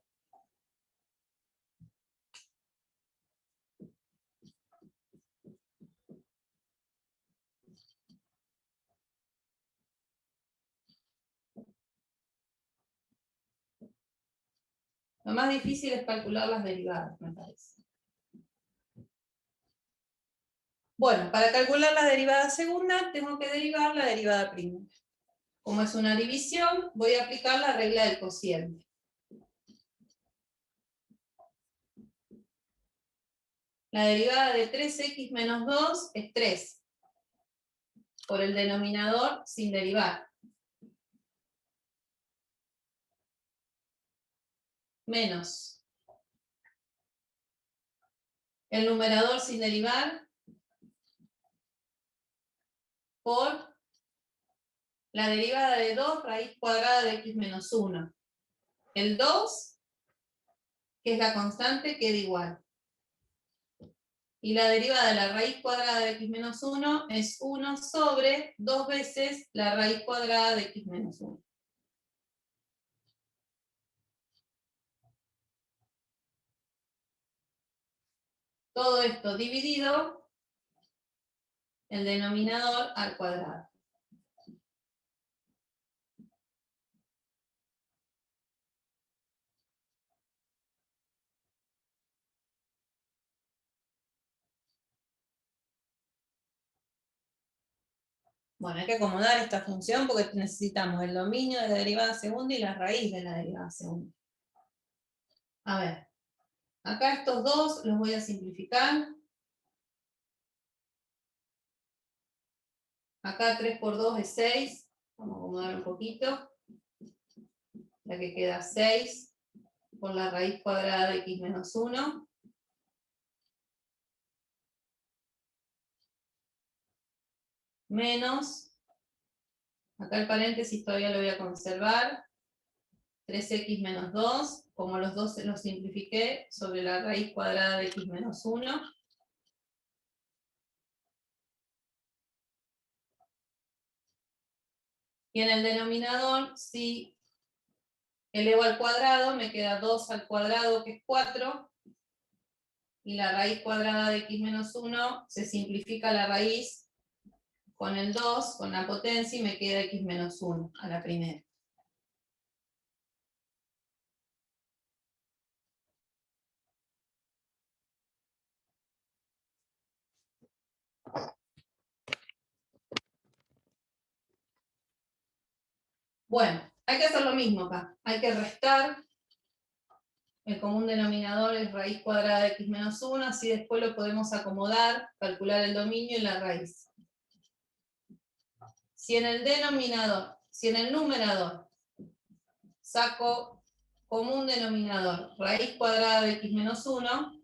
Lo más difícil es calcular las derivadas, me parece. Bueno, para calcular la derivada segunda, tengo que derivar la derivada primera. Como es una división, voy a aplicar la regla del cociente. La derivada de 3x menos 2 es 3, por el denominador sin derivar. Menos el numerador sin derivar por la derivada de 2 raíz cuadrada de x menos 1. El 2, que es la constante, queda igual. Y la derivada de la raíz cuadrada de x menos 1 es 1 sobre 2 veces la raíz cuadrada de x menos 1. Todo esto dividido, el denominador al cuadrado. Bueno, hay que acomodar esta función porque necesitamos el dominio de la derivada segunda y la raíz de la derivada segunda. A ver, acá estos dos los voy a simplificar. Acá 3 por 2 es 6. Vamos a acomodar un poquito. La que queda 6 por la raíz cuadrada de x menos 1. Menos, acá el paréntesis todavía lo voy a conservar, 3x menos 2, como los dos los simplifiqué, sobre la raíz cuadrada de x menos 1. Y en el denominador, si elevo al cuadrado, me queda 2 al cuadrado, que es 4, y la raíz cuadrada de x menos 1 se simplifica la raíz con el 2, con la potencia, y me queda x menos 1 a la primera. Bueno, hay que hacer lo mismo acá. Hay que restar el común denominador es raíz cuadrada de x menos 1, así después lo podemos acomodar, calcular el dominio y la raíz. Si en el numerador saco común denominador, raíz cuadrada de x menos 1,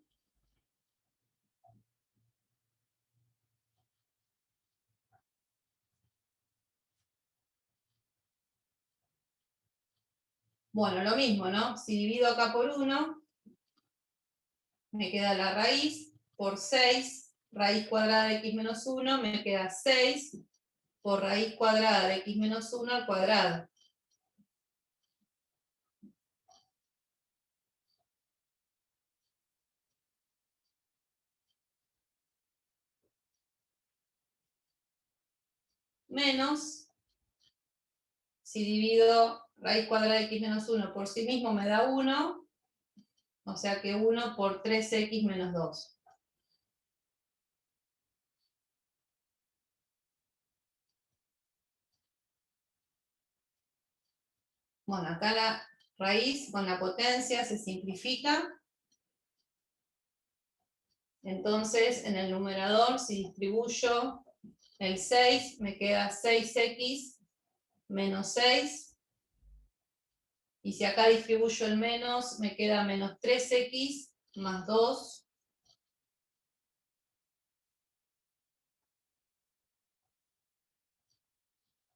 bueno, lo mismo, ¿no? Si divido acá por 1, me queda la raíz por 6, raíz cuadrada de x menos 1, me queda 6 por raíz cuadrada de x menos 1 al cuadrado. Menos, si divido raíz cuadrada de x menos 1 por sí mismo me da 1, o sea que 1 por 3x menos 2. Bueno, acá la raíz con la potencia se simplifica. Entonces, en el numerador, si distribuyo el 6, me queda 6x menos 6. Y si acá distribuyo el menos, me queda menos 3x más 2.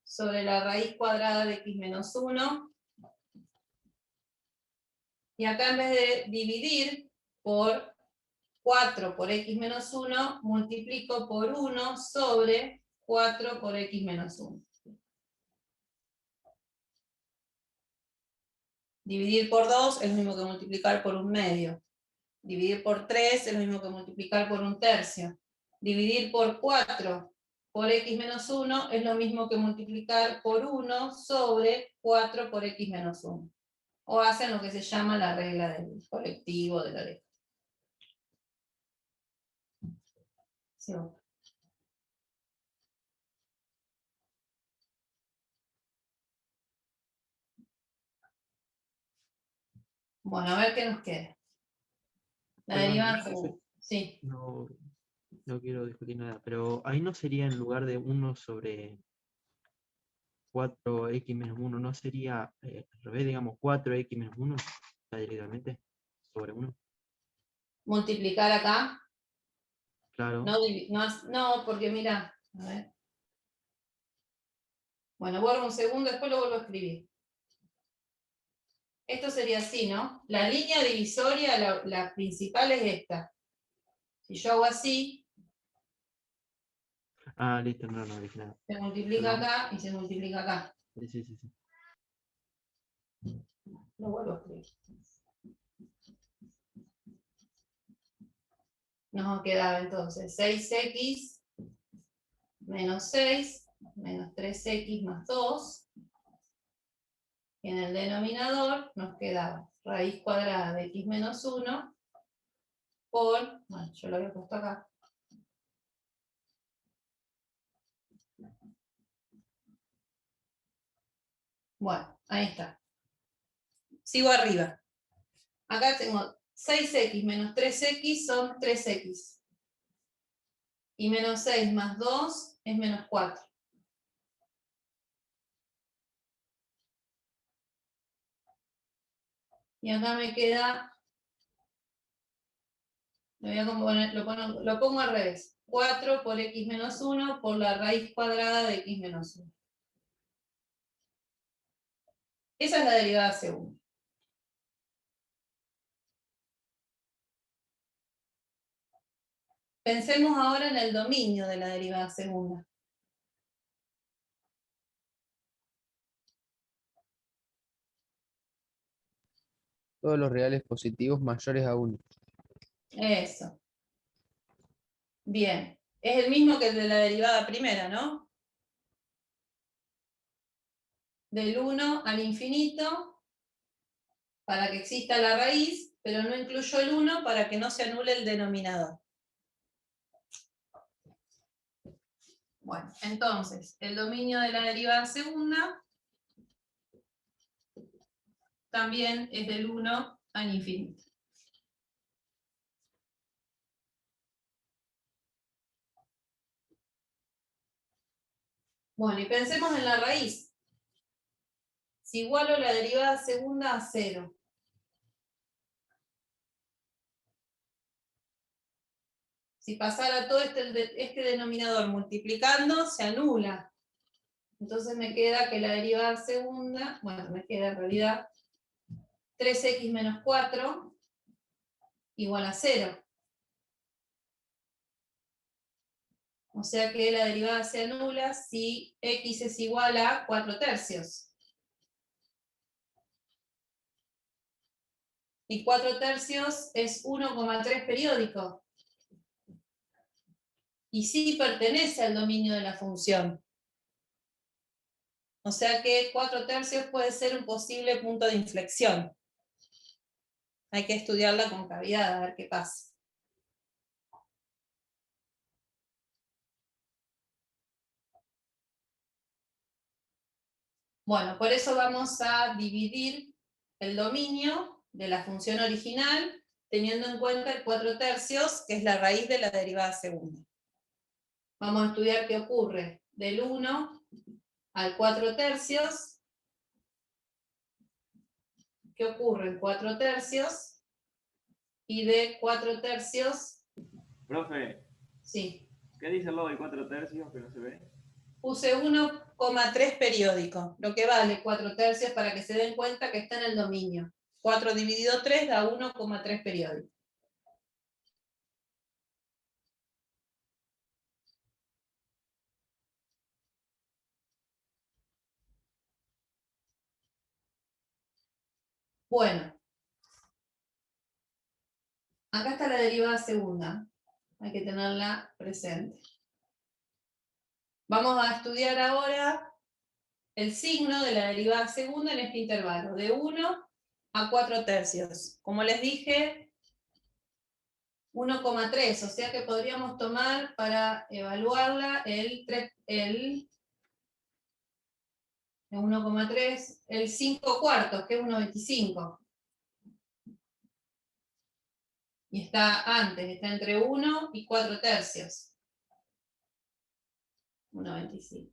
Sobre la raíz cuadrada de x menos 1. Y acá en vez de dividir por 4 por x menos 1, multiplico por 1 sobre 4 por x menos 1. Dividir por 2 es lo mismo que multiplicar por 1/2. Dividir por 3 es lo mismo que multiplicar por 1/3. Dividir por 4 por x menos 1 es lo mismo que multiplicar por 1 sobre 4 por x menos 1. O hacen lo que se llama la regla del colectivo de la ley. Sí. Bueno, a ver qué nos queda. La Perdón, derivada profe, segunda. Sí. no quiero discutir nada, pero ahí no sería en lugar de 1 sobre 4x menos 1, no sería al revés, digamos, 4x menos 1, ya directamente, sobre 1. Multiplicar acá. Claro. No, porque mira, a ver. Bueno, vuelvo un segundo, después lo vuelvo a escribir. Esto sería así, ¿no? La línea divisoria, la principal es esta. Si yo hago así, Ah, listo, no dije nada. se multiplica Perdón. acá y se multiplica acá. Sí. Lo vuelvo a escribir. Nos quedaba entonces 6x menos 6 menos 3x más 2. Y en el denominador nos quedaba raíz cuadrada de x menos 1 por, bueno, yo lo había puesto acá. Bueno, ahí está. Sigo arriba. Acá tengo 6x menos 3x son 3x. Y menos 6 más 2 es menos 4. Y acá me queda, lo pongo al revés. 4 por x menos 1 por la raíz cuadrada de x menos 1. Esa es la derivada segunda. Pensemos ahora en el dominio de la derivada segunda. Todos los reales positivos mayores a 1. Eso. Bien. Es el mismo que el de la derivada primera, ¿no? Del 1 al infinito para que exista la raíz, pero no incluyo el 1 para que no se anule el denominador. Bueno, entonces, el dominio de la derivada segunda también es del 1 al infinito. Bueno, y pensemos en la raíz. Si igualo la derivada segunda a 0. Si pasara todo este denominador multiplicando, se anula. Entonces me queda que la derivada segunda, bueno, me queda en realidad 3x menos 4 igual a 0. O sea que la derivada se anula si x es igual a 4/3. Y 4/3 es 1,3 periódico. Y sí pertenece al dominio de la función. O sea que 4/3 puede ser un posible punto de inflexión. Hay que estudiar la concavidad, a ver qué pasa. Bueno, por eso vamos a dividir el dominio de la función original teniendo en cuenta el 4/3, que es la raíz de la derivada segunda. Vamos a estudiar qué ocurre del 1 al 4/3, qué ocurre en 4/3, y de 4/3, Profe, sí, ¿qué dice el lado de 4/3 que no se ve? puse 1,3 periódico, lo que vale 4/3 para que se den cuenta que está en el dominio. 4 dividido 3 da 1,3 periódico. Bueno, acá está la derivada segunda, hay que tenerla presente. Vamos a estudiar ahora el signo de la derivada segunda en este intervalo, de 1 a 4/3. Como les dije, 1,3, o sea que podríamos tomar para evaluarla el 1,3, el 5/4, que es 1,25. Y está antes, está entre 1 y 4/3. 1,25.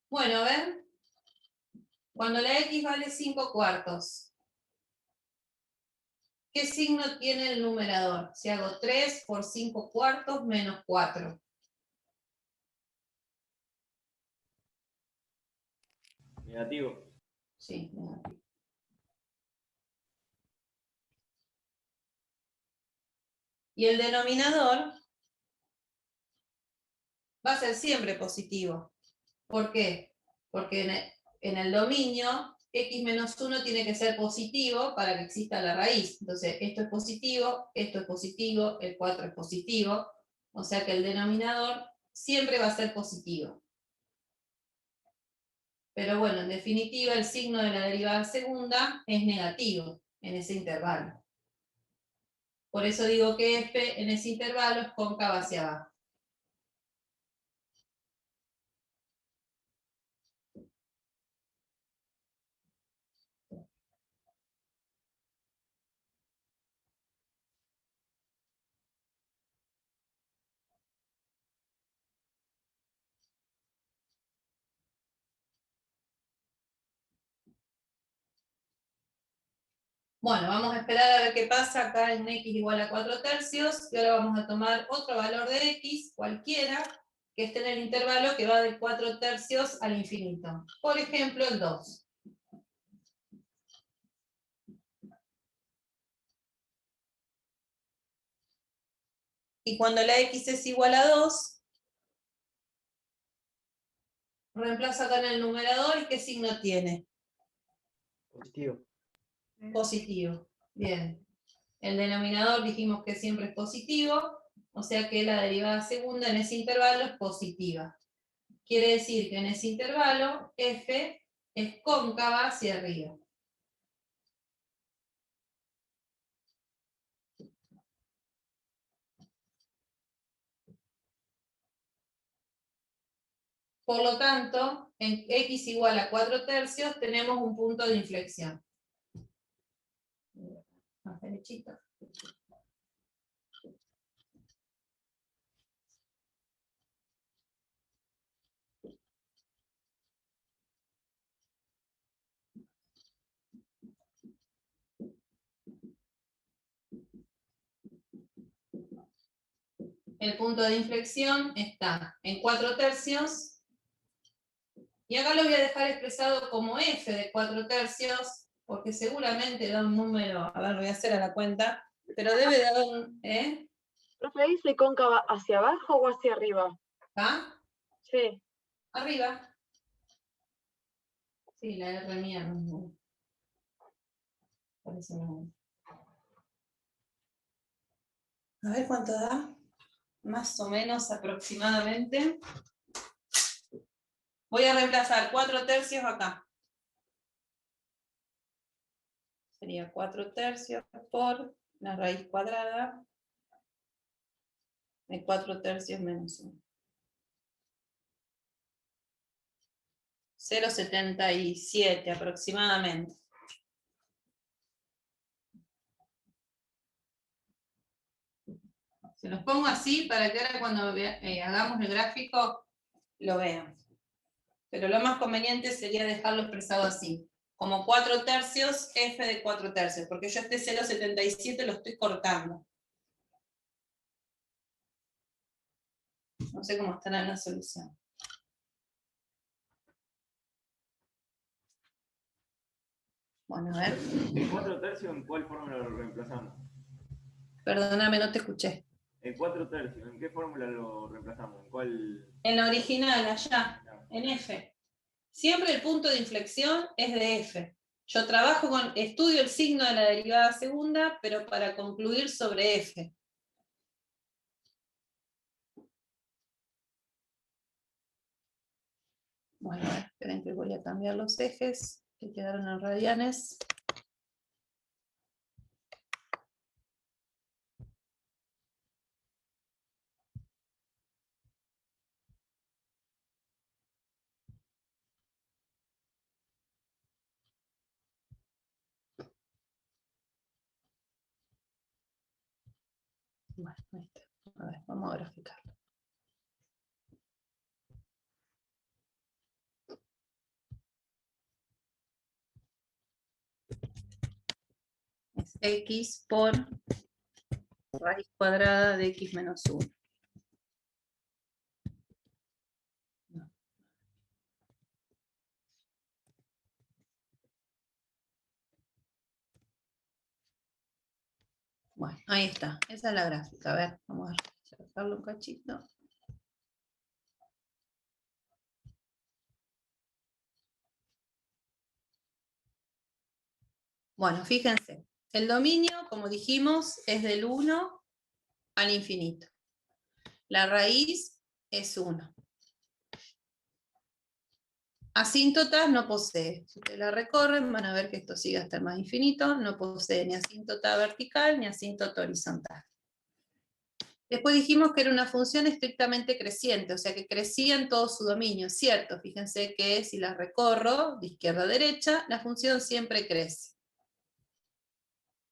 Bueno, a ver, cuando la x vale 5/4, ¿qué signo tiene el numerador? Si hago 3 por 5/4 menos 4. Negativo. Sí, negativo. Y el denominador va a ser siempre positivo. ¿Por qué? Porque en el dominio x menos 1 tiene que ser positivo para que exista la raíz. Entonces, esto es positivo, el 4 es positivo. O sea que el denominador siempre va a ser positivo. Pero bueno, en definitiva, el signo de la derivada segunda es negativo en ese intervalo. Por eso digo que f en ese intervalo es cóncava hacia abajo. Bueno, vamos a esperar a ver qué pasa acá en x igual a 4/3, y ahora vamos a tomar otro valor de x, cualquiera, que esté en el intervalo que va del 4/3 al infinito. Por ejemplo, el 2. Y cuando la x es igual a 2, reemplazo acá en el numerador y ¿qué signo tiene? Positivo. Positivo. Bien. El denominador dijimos que siempre es positivo, o sea que la derivada segunda en ese intervalo es positiva. Quiere decir que en ese intervalo f es cóncava hacia arriba. Por lo tanto, en x igual a 4/3 tenemos un punto de inflexión. Más derechito. El punto de inflexión está en 4/3, y acá lo voy a dejar expresado como f de 4/3, porque seguramente da un número, a ver, lo voy a hacer a la cuenta, pero debe dar un, ¿Profe, dice cóncava hacia abajo o hacia arriba? ¿ah? Sí. Arriba. Sí, la R mía no. Parece no. A ver cuánto da. Más o menos aproximadamente. Voy a reemplazar 4/3 acá. Sería 4/3 por la raíz cuadrada de 4/3 menos 1. 0,77 aproximadamente. Se los pongo así para que ahora cuando hagamos el gráfico lo vean. Pero lo más conveniente sería dejarlo expresado así, como 4/3 f de 4/3, porque yo este 0,77 lo estoy cortando. No sé cómo estará en la solución. Bueno, a ver. ¿El 4/3 en cuál fórmula lo reemplazamos? Perdóname, no te escuché. El 4/3, ¿en qué fórmula lo reemplazamos? ¿En cuál? En la original, allá, en f. Siempre el punto de inflexión es de f. Yo estudio el signo de la derivada segunda, pero para concluir sobre f. Bueno, a ver, esperen que voy a cambiar los ejes, que quedaron en radianes. Bueno, ahí está. A ver, vamos a graficarlo. Es x por raíz cuadrada de x menos 1. Bueno, ahí está. Esa es la gráfica. A ver, vamos a sacarlo un cachito. Bueno, fíjense. El dominio, como dijimos, es del 1 al infinito. La raíz es 1. Asíntotas no posee. Si ustedes la recorren, van a ver que esto sigue hasta el más infinito. No posee ni asíntota vertical ni asíntota horizontal. Después dijimos que era una función estrictamente creciente, o sea que crecía en todo su dominio, ¿cierto? Fíjense que si la recorro de izquierda a derecha, la función siempre crece.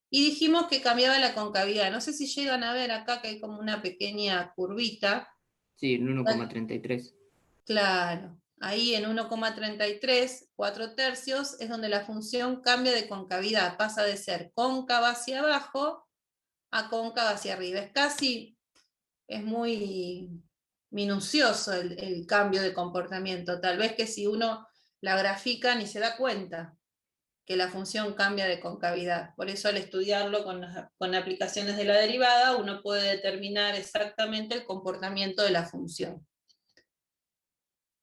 Y dijimos que cambiaba la concavidad. No sé si llegan a ver acá que hay como una pequeña curvita. Sí, en 1,33. Claro, ahí en 1,33, 4/3 es donde la función cambia de concavidad, pasa de ser cóncava hacia abajo a cóncava hacia arriba. Es muy minucioso el cambio de comportamiento. Tal vez que si uno la grafica ni se da cuenta que la función cambia de concavidad. Por eso al estudiarlo con aplicaciones de la derivada, uno puede determinar exactamente el comportamiento de la función.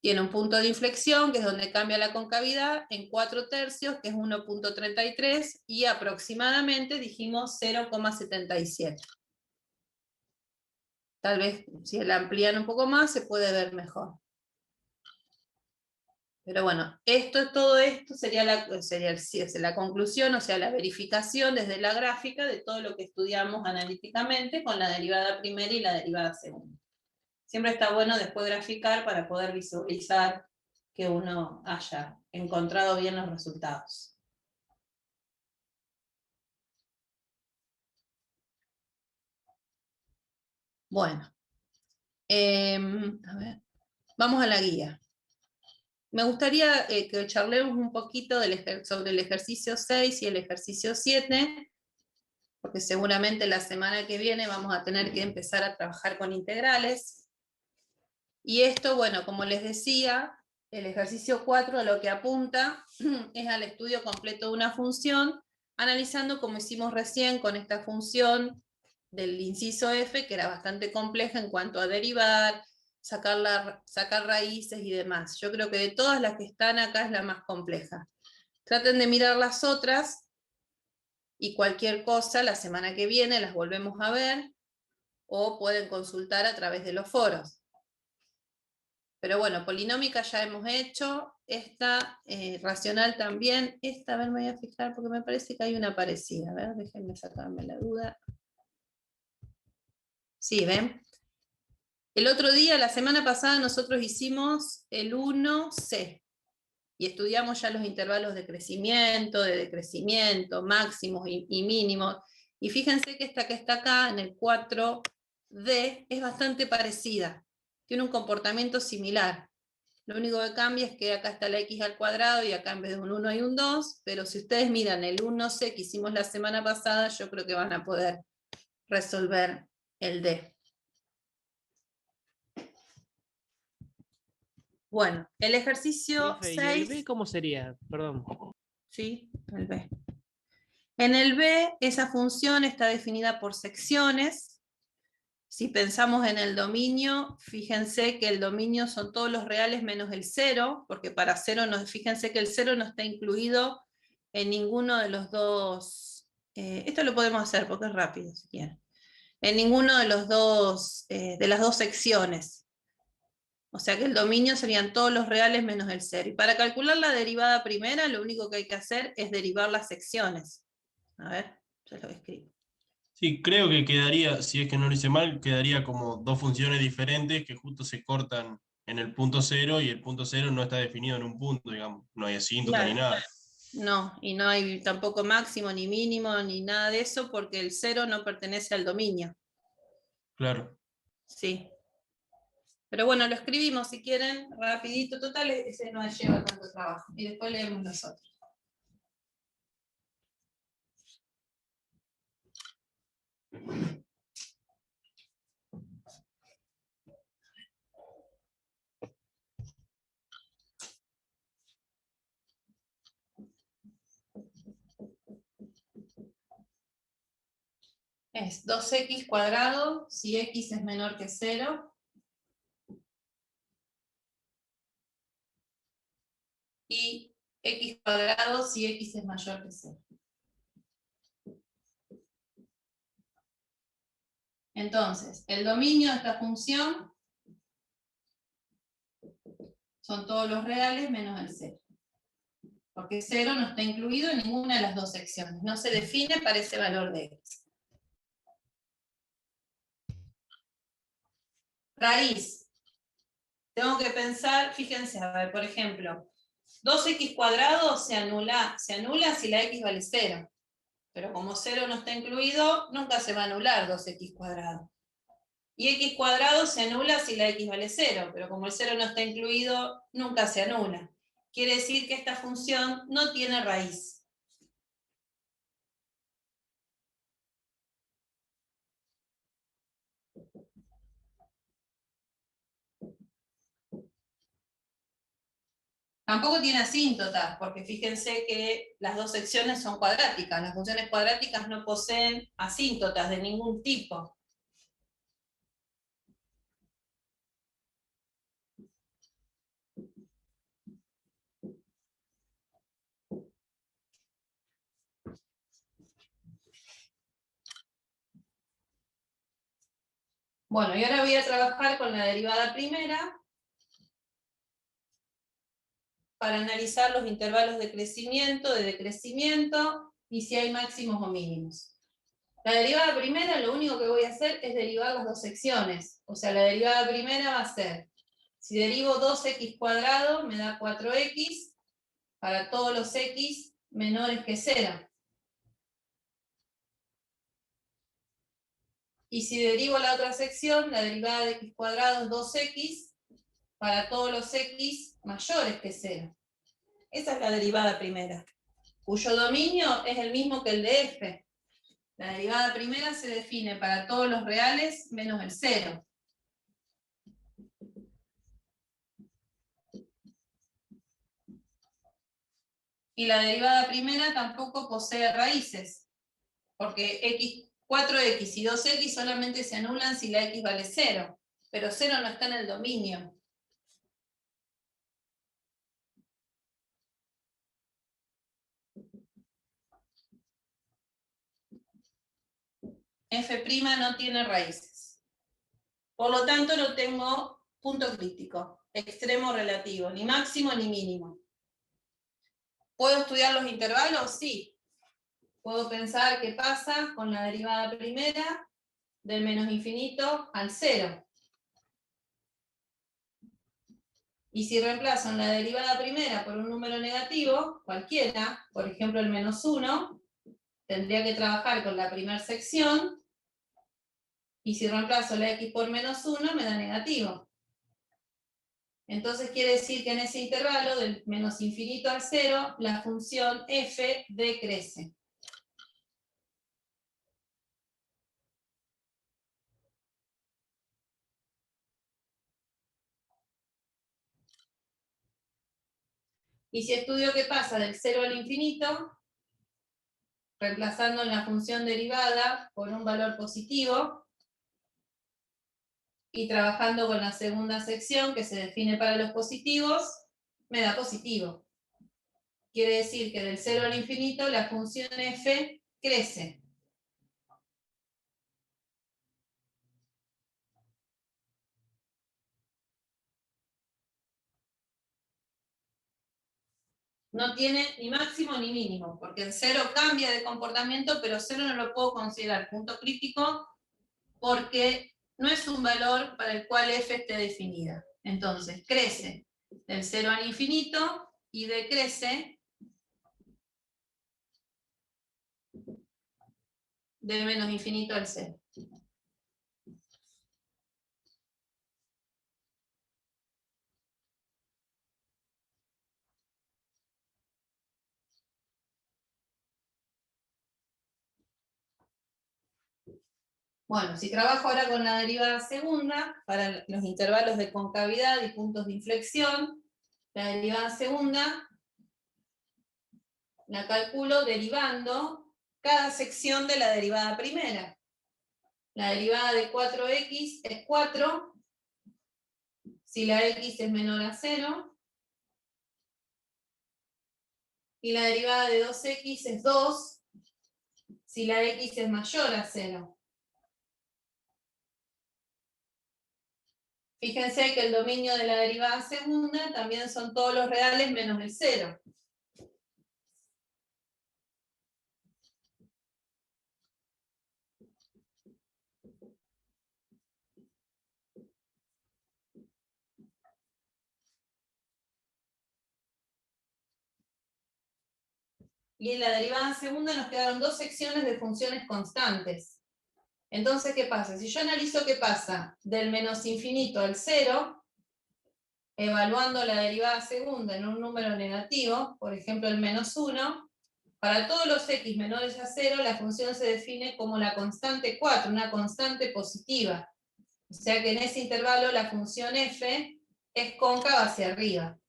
Tiene un punto de inflexión, que es donde cambia la concavidad, en 4/3, que es 1,33, y aproximadamente dijimos 0,77. Tal vez si la amplían un poco más se puede ver mejor. Pero bueno, todo esto sería la conclusión, o sea, la verificación desde la gráfica de todo lo que estudiamos analíticamente con la derivada primera y la derivada segunda. Siempre está bueno después graficar para poder visualizar que uno haya encontrado bien los resultados. Bueno, a ver, vamos a la guía. Me gustaría que charlemos un poquito sobre el ejercicio 6 y el ejercicio 7, porque seguramente la semana que viene vamos a tener que empezar a trabajar con integrales. Y esto, bueno, como les decía, el ejercicio 4 a lo que apunta es al estudio completo de una función, analizando como hicimos recién con esta función del inciso F, que era bastante compleja en cuanto a derivar, sacar raíces y demás. Yo creo que de todas las que están acá es la más compleja. Traten de mirar las otras, y cualquier cosa la semana que viene las volvemos a ver, o pueden consultar a través de los foros. Pero bueno, polinómica ya hemos hecho, esta racional también, esta, a ver, me voy a fijar porque me parece que hay una parecida, a ver, déjenme sacarme la duda. Sí, ¿ven? El otro día, la semana pasada, nosotros hicimos el 1C, y estudiamos ya los intervalos de crecimiento, de decrecimiento, máximos y mínimos, y fíjense que esta que está acá, en el 4D, es bastante parecida, tiene un comportamiento similar. Lo único que cambia es que acá está la x al cuadrado y acá en vez de un 1 hay un 2, pero si ustedes miran el 1C que hicimos la semana pasada, yo creo que van a poder resolver el D. Bueno, el ejercicio Profe, 6... ¿y el B cómo sería? Perdón. Sí, el B. En el B, esa función está definida por secciones. Si pensamos en el dominio, fíjense que el dominio son todos los reales menos el 0, porque para 0, fíjense que el 0 no está incluido en ninguno de los dos. Esto lo podemos hacer porque es rápido, si quieren. En ninguno de los dos, de las dos secciones. O sea que el dominio serían todos los reales menos el 0. Y para calcular la derivada primera, lo único que hay que hacer es derivar las secciones. A ver, ya lo escribo. Sí, creo que quedaría, si es que no lo hice mal, quedaría como dos funciones diferentes que justo se cortan en el punto 0 y el punto 0 no está definido en un punto, digamos. No hay asíntota ni nada. No, y no hay tampoco máximo, ni mínimo, ni nada de eso, porque el 0 no pertenece al dominio. Claro. Sí. Pero bueno, lo escribimos si quieren, rapidito, total, ese no lleva tanto trabajo. Y después leemos los otros. Es 2x cuadrado si x es menor que 0. Y x cuadrado si x es mayor que 0. Entonces, el dominio de esta función son todos los reales menos el 0. Porque 0 no está incluido en ninguna de las dos secciones. No se define para ese valor de x. Raíz. Tengo que pensar, fíjense, a ver, por ejemplo, 2x cuadrado se anula si la x vale 0. Pero como 0 no está incluido, nunca se va a anular 2x cuadrado. Y x cuadrado se anula si la x vale 0, pero como el 0 no está incluido, nunca se anula. Quiere decir que esta función no tiene raíz. Tampoco tiene asíntotas, porque fíjense que las dos secciones son cuadráticas. Las funciones cuadráticas no poseen asíntotas de ningún tipo. Bueno, y ahora voy a trabajar con la derivada primera para analizar los intervalos de crecimiento, de decrecimiento, y si hay máximos o mínimos. La derivada primera, lo único que voy a hacer es derivar las dos secciones. O sea, la derivada primera va a ser, si derivo 2x² me da 4x para todos los x menores que 0. Y si derivo la otra sección, la derivada de x² es 2x para todos los x mayores que 0. Esa es la derivada primera, cuyo dominio es el mismo que el de f. La derivada primera se define para todos los reales menos el 0. Y la derivada primera tampoco posee raíces, porque 4x y 2x solamente se anulan si la x vale 0, pero 0 no está en el dominio. F' no tiene raíces. Por lo tanto, no tengo punto crítico, extremo relativo, ni máximo ni mínimo. ¿Puedo estudiar los intervalos? Sí. Puedo pensar qué pasa con la derivada primera del menos infinito al 0. Y si reemplazo en la derivada primera por un número negativo, cualquiera, por ejemplo el menos 1, tendría que trabajar con la primera sección, y si reemplazo la x por menos 1 me da negativo. Entonces quiere decir que en ese intervalo del menos infinito al 0, la función f decrece. Y si estudio qué pasa del 0 al infinito, reemplazando en la función derivada por un valor positivo, y trabajando con la segunda sección que se define para los positivos, me da positivo. Quiere decir que del 0 al infinito la función f crece. No tiene ni máximo ni mínimo, porque en 0 cambia de comportamiento, pero 0 no lo puedo considerar punto crítico porque no es un valor para el cual f esté definida. Entonces, crece del 0 al infinito y decrece del menos infinito al 0. Bueno, si trabajo ahora con la derivada segunda, para los intervalos de concavidad y puntos de inflexión, la derivada segunda la calculo derivando cada sección de la derivada primera. La derivada de 4x es 4, si la x es menor a 0, y la derivada de 2x es 2, si la x es mayor a 0. Fíjense que el dominio de la derivada segunda también son todos los reales menos el 0. Y en la derivada segunda nos quedaron dos secciones de funciones constantes. Entonces, ¿qué pasa? Si yo analizo qué pasa del menos infinito al 0, evaluando la derivada segunda en un número negativo, por ejemplo el menos 1, para todos los x menores a 0, la función se define como la constante 4, una constante positiva. O sea que en ese intervalo la función f es cóncava hacia arriba.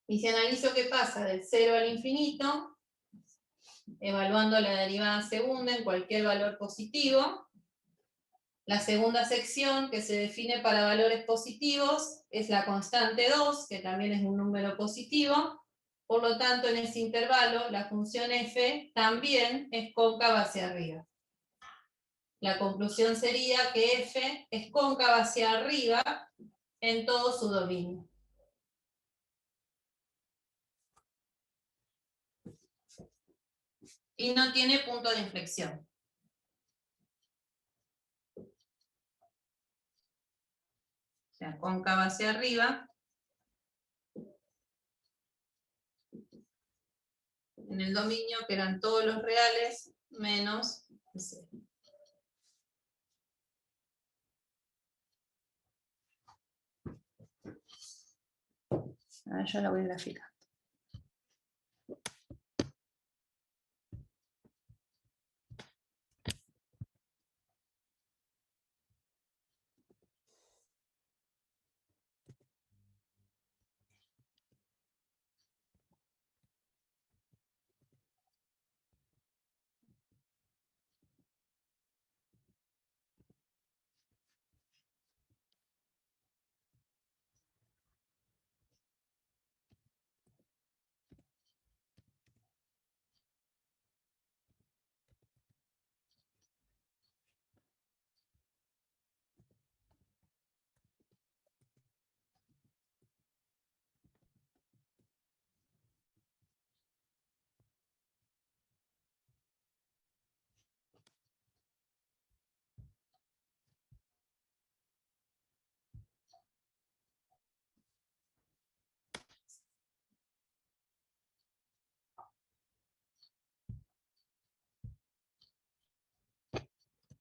Y si analizo qué pasa del 0 al infinito, evaluando la derivada segunda en cualquier valor positivo, la segunda sección que se define para valores positivos es la constante 2, que también es un número positivo, Por lo tanto, en ese intervalo, la función f también es cóncava hacia arriba. La conclusión sería que f es cóncava hacia arriba en todo su dominio. Y no tiene punto de inflexión. O sea, cóncava hacia arriba en el dominio, que eran todos los reales menos el cero. Ahora yo la voy a graficar.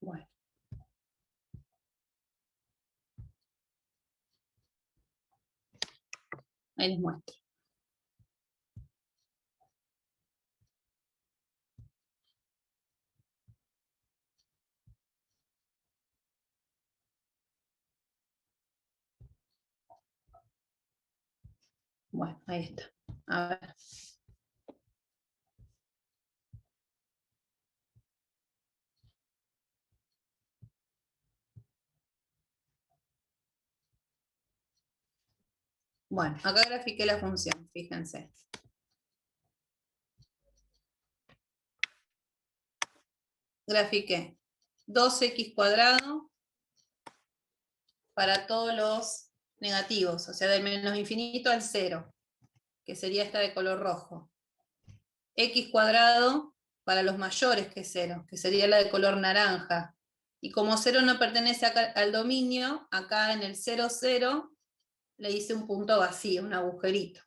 Bueno. Ahí les muestro. Bueno, ahí está. A ver. Bueno, acá grafiqué la función, fíjense. Grafiqué 2x cuadrado para todos los negativos, o sea, del menos infinito al 0, que sería esta de color rojo. X cuadrado para los mayores que 0, que sería la de color naranja. Y como 0 no pertenece acá al dominio, acá en el 0, 0, le hice un punto vacío, un agujerito.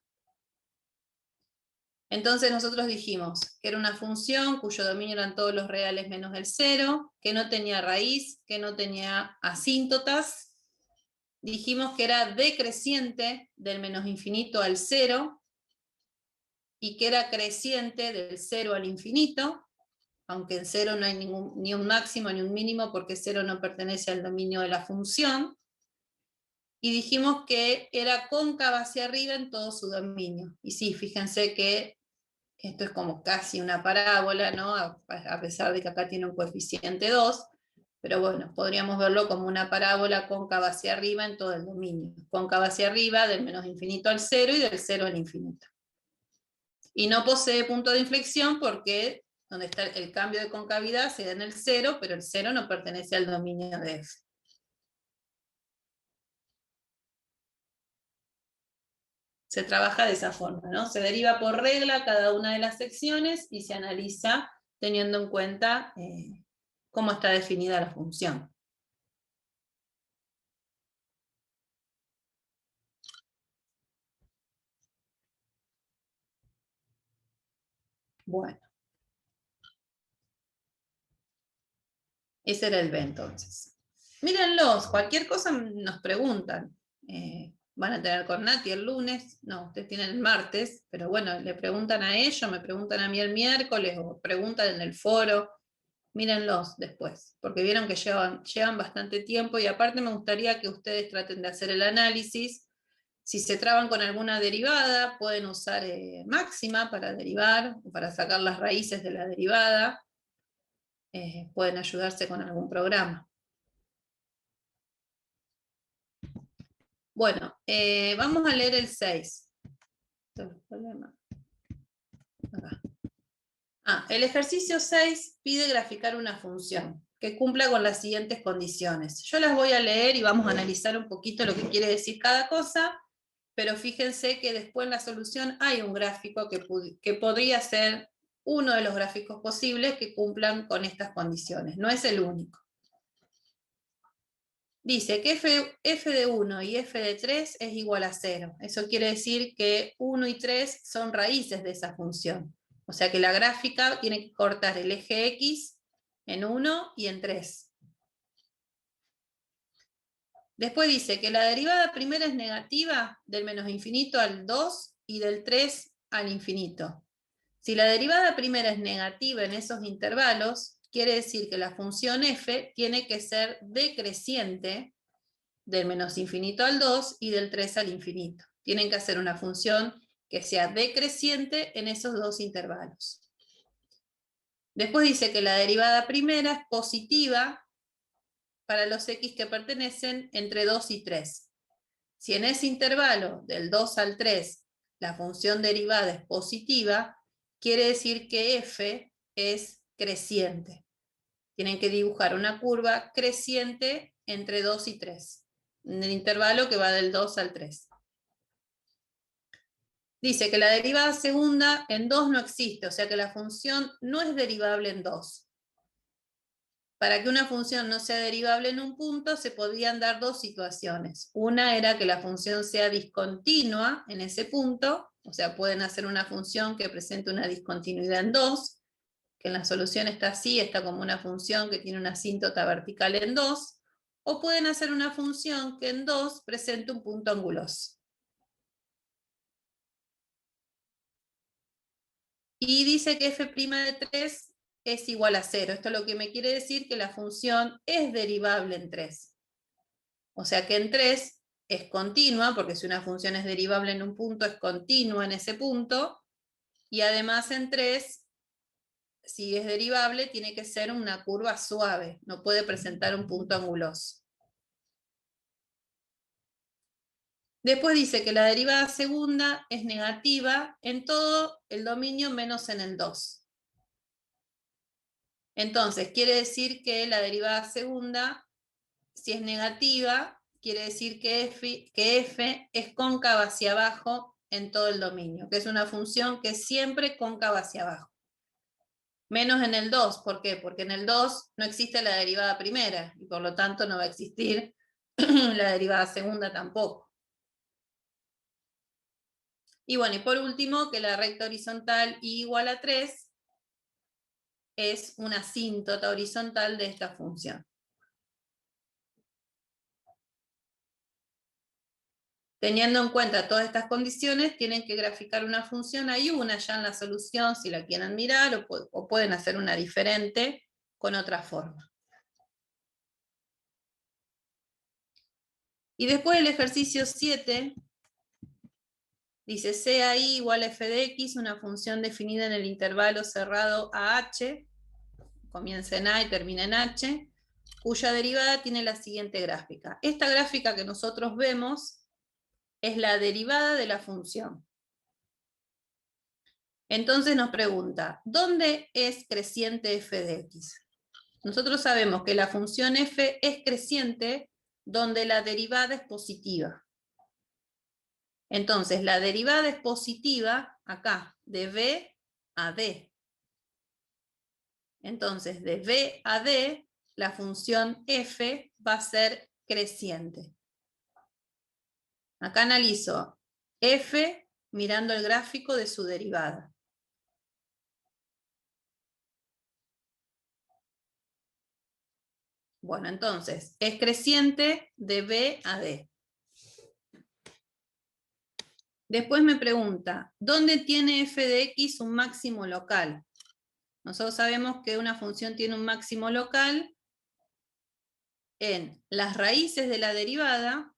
Entonces nosotros dijimos que era una función cuyo dominio eran todos los reales menos el 0, que no tenía raíz, que no tenía asíntotas. Dijimos que era decreciente del menos infinito al 0 y que era creciente del 0 al infinito, aunque en 0 no hay ni un máximo ni un mínimo porque 0 no pertenece al dominio de la función. Y dijimos que era cóncava hacia arriba en todo su dominio. Y sí, fíjense que esto es como casi una parábola, ¿no? A pesar de que acá tiene un coeficiente 2, pero bueno, podríamos verlo como una parábola cóncava hacia arriba en todo el dominio. Cóncava hacia arriba del menos infinito al 0 y del 0 al infinito. Y no posee punto de inflexión porque donde está el cambio de concavidad se da en el 0, pero el 0 no pertenece al dominio de f. Se trabaja de esa forma, ¿no? Se deriva por regla cada una de las secciones y se analiza teniendo en cuenta cómo está definida la función. Bueno. Ese era el B entonces. Mírenlos, cualquier cosa nos preguntan. Van a tener con Nati el lunes, no, ustedes tienen el martes, pero bueno, le preguntan a ellos, me preguntan a mí el miércoles, o preguntan en el foro. Mírenlos después, porque vieron que llevan bastante tiempo y aparte me gustaría que ustedes traten de hacer el análisis. Si se traban con alguna derivada, pueden usar máxima para derivar, o para sacar las raíces de la derivada. Pueden ayudarse con algún programa. Bueno, vamos a leer el 6. Acá. El ejercicio 6 pide graficar una función que cumpla con las siguientes condiciones. Yo las voy a leer y vamos a analizar un poquito lo que quiere decir cada cosa, pero fíjense que después en la solución hay un gráfico que podría ser uno de los gráficos posibles que cumplan con estas condiciones. No es el único. Dice que f de 1 y f de 3 es igual a 0. Eso quiere decir que 1 y 3 son raíces de esa función. O sea que la gráfica tiene que cortar el eje X en 1 y en 3. Después dice que la derivada primera es negativa del menos infinito al 2 y del 3 al infinito. Si la derivada primera es negativa en esos intervalos, quiere decir que la función f tiene que ser decreciente del menos infinito al 2 y del 3 al infinito. Tienen que hacer una función que sea decreciente en esos dos intervalos. Después dice que la derivada primera es positiva para los x que pertenecen entre 2 y 3. Si en ese intervalo del 2 al 3 la función derivada es positiva, quiere decir que f es creciente. Tienen que dibujar una curva creciente entre 2 y 3, en el intervalo que va del 2 al 3. Dice que la derivada segunda en 2 no existe, o sea que la función no es derivable en 2. Para que una función no sea derivable en un punto, se podían dar dos situaciones. Una era que la función sea discontinua en ese punto, o sea, pueden hacer una función que presente una discontinuidad en 2, que en la solución está así, está como una función que tiene una asíntota vertical en 2, o pueden hacer una función que en 2 presente un punto anguloso. Y dice que f' de 3 es igual a 0. Esto lo que me quiere decir que la función es derivable en 3. O sea que en 3 es continua, porque si una función es derivable en un punto, es continua en ese punto, y además en 3, si es derivable, tiene que ser una curva suave, no puede presentar un punto anguloso. Después dice que la derivada segunda es negativa en todo el dominio menos en el 2. Entonces, quiere decir que la derivada segunda, si es negativa, quiere decir que f es cóncava hacia abajo en todo el dominio, que es una función que es siempre cóncava hacia abajo. Menos en el 2, ¿por qué? Porque en el 2 no existe la derivada primera, y por lo tanto no va a existir la derivada segunda tampoco. Y bueno, y por último, que la recta horizontal y igual a 3 es una asíntota horizontal de esta función. Teniendo en cuenta todas estas condiciones, tienen que graficar una función. Hay una ya en la solución, si la quieren mirar, o pueden hacer una diferente con otra forma. Y después el ejercicio 7, dice CAI igual a f de x, una función definida en el intervalo cerrado a h, comienza en a y termina en h, cuya derivada tiene la siguiente gráfica. Esta gráfica que nosotros vemos es la derivada de la función. Entonces nos pregunta, ¿dónde es creciente f de x? Nosotros sabemos que la función f es creciente donde la derivada es positiva. Entonces, la derivada es positiva acá, de b a d. Entonces, de b a d, la función f va a ser creciente. Acá analizo f mirando el gráfico de su derivada. Bueno, entonces, es creciente de b a d. Después me pregunta, ¿dónde tiene f de x un máximo local? Nosotros sabemos que una función tiene un máximo local en las raíces de la derivada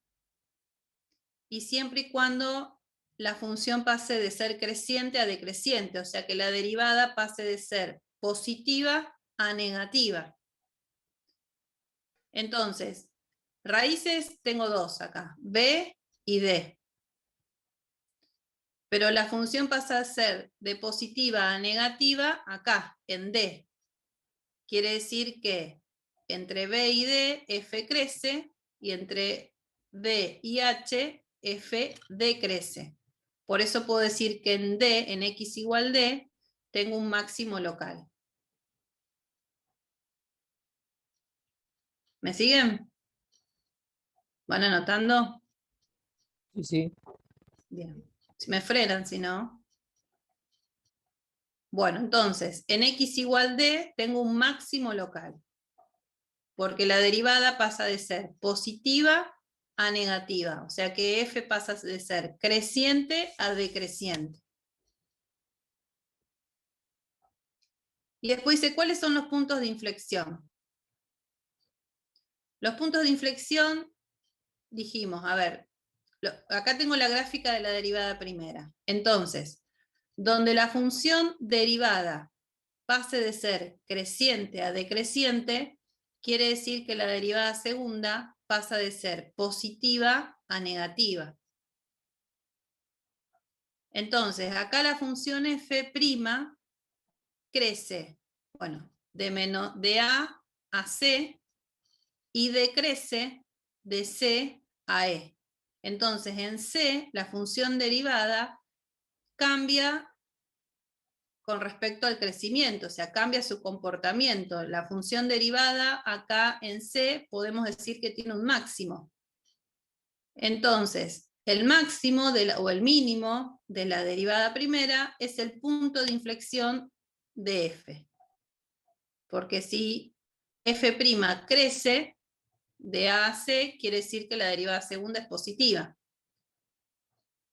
y siempre y cuando la función pase de ser creciente a decreciente, o sea que la derivada pase de ser positiva a negativa. Entonces, raíces tengo dos acá, b y d. Pero la función pasa a ser de positiva a negativa acá, en D. Quiere decir que entre B y D, f crece, y entre D y h, f decrece. Por eso puedo decir que en D, en x igual D, tengo un máximo local. ¿Me siguen? ¿Van anotando? Sí, sí. Bien. Si me frenan, si no. Bueno, entonces, en x igual D tengo un máximo local. Porque la derivada pasa de ser positiva a negativa. O sea que f pasa de ser creciente a decreciente. Y después dice, ¿cuáles son los puntos de inflexión? Los puntos de inflexión, dijimos, a ver, acá tengo la gráfica de la derivada primera. Entonces, donde la función derivada pase de ser creciente a decreciente, quiere decir que la derivada segunda pasa de ser positiva a negativa. Entonces, acá la función f' crece, bueno, de A a C y decrece de C a E. Entonces, en C, la función derivada cambia con respecto al crecimiento, o sea, cambia su comportamiento. La función derivada acá en C podemos decir que tiene un máximo. Entonces, el máximo o el mínimo de la derivada primera es el punto de inflexión de f. Porque si f' crece de A a C, quiere decir que la derivada segunda es positiva.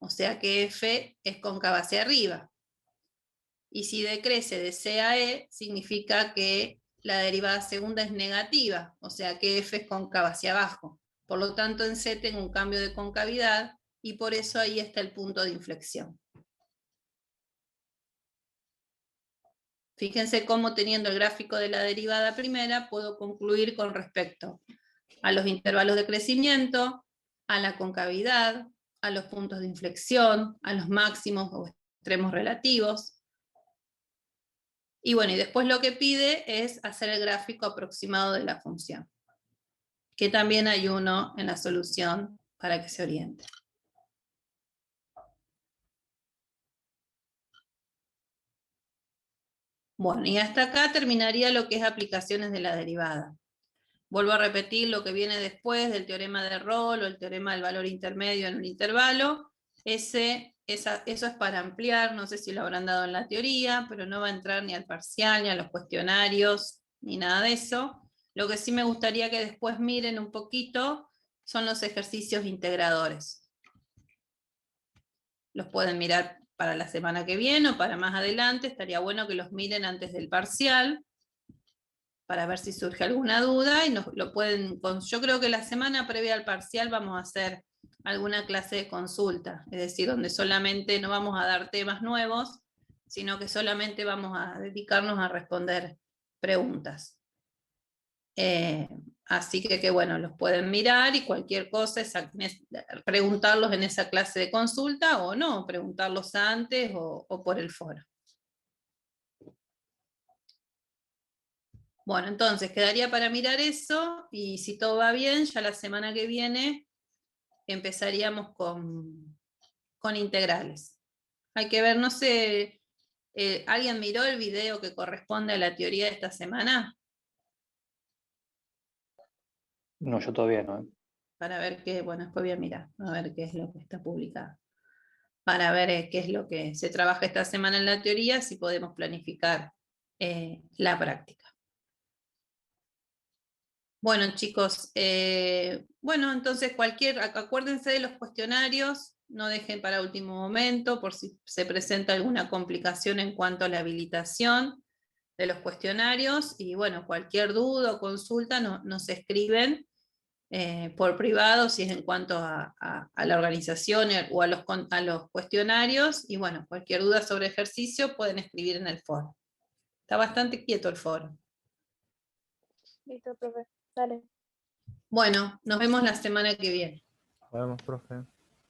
O sea que f es cóncava hacia arriba. Y si decrece de C a E, significa que la derivada segunda es negativa, o sea que f es cóncava hacia abajo. Por lo tanto, en C tengo un cambio de concavidad y por eso ahí está el punto de inflexión. Fíjense cómo teniendo el gráfico de la derivada primera puedo concluir con respecto a los intervalos de crecimiento, a la concavidad, a los puntos de inflexión, a los máximos o extremos relativos. Y bueno, y después lo que pide es hacer el gráfico aproximado de la función, que también hay uno en la solución para que se oriente. Bueno, y hasta acá terminaría lo que es aplicaciones de la derivada. Vuelvo a repetir lo que viene después del teorema de Rolle o el teorema del valor intermedio en un intervalo. Eso es para ampliar, no sé si lo habrán dado en la teoría, pero no va a entrar ni al parcial, ni a los cuestionarios, ni nada de eso. Lo que sí me gustaría que después miren un poquito son los ejercicios integradores. Los pueden mirar para la semana que viene o para más adelante. Estaría bueno que los miren antes del parcial, para ver si surge alguna duda, y lo pueden, yo creo que la semana previa al parcial vamos a hacer alguna clase de consulta, es decir, donde solamente no vamos a dar temas nuevos, sino que solamente vamos a dedicarnos a responder preguntas. Así que bueno, los pueden mirar y cualquier cosa es preguntarlos en esa clase de consulta o no, preguntarlos antes o por el foro. Bueno, entonces quedaría para mirar eso y si todo va bien, ya la semana que viene empezaríamos con integrales. Hay que ver, no sé, ¿alguien miró el video que corresponde a la teoría de esta semana? No, yo todavía no. Para ver qué, bueno, después voy a mirar, a ver qué es lo que está publicado. Para ver qué es lo que se trabaja esta semana en la teoría, si podemos planificar la práctica. Bueno, chicos, bueno, entonces acuérdense de los cuestionarios, no dejen para último momento por si se presenta alguna complicación en cuanto a la habilitación de los cuestionarios, y bueno, cualquier duda o consulta nos escriben por privado si es en cuanto a la organización o a los cuestionarios, y bueno, cualquier duda sobre ejercicio pueden escribir en el foro. Está bastante quieto el foro. Listo, profe. Dale. Bueno, nos vemos la semana que viene. Nos vemos, profe.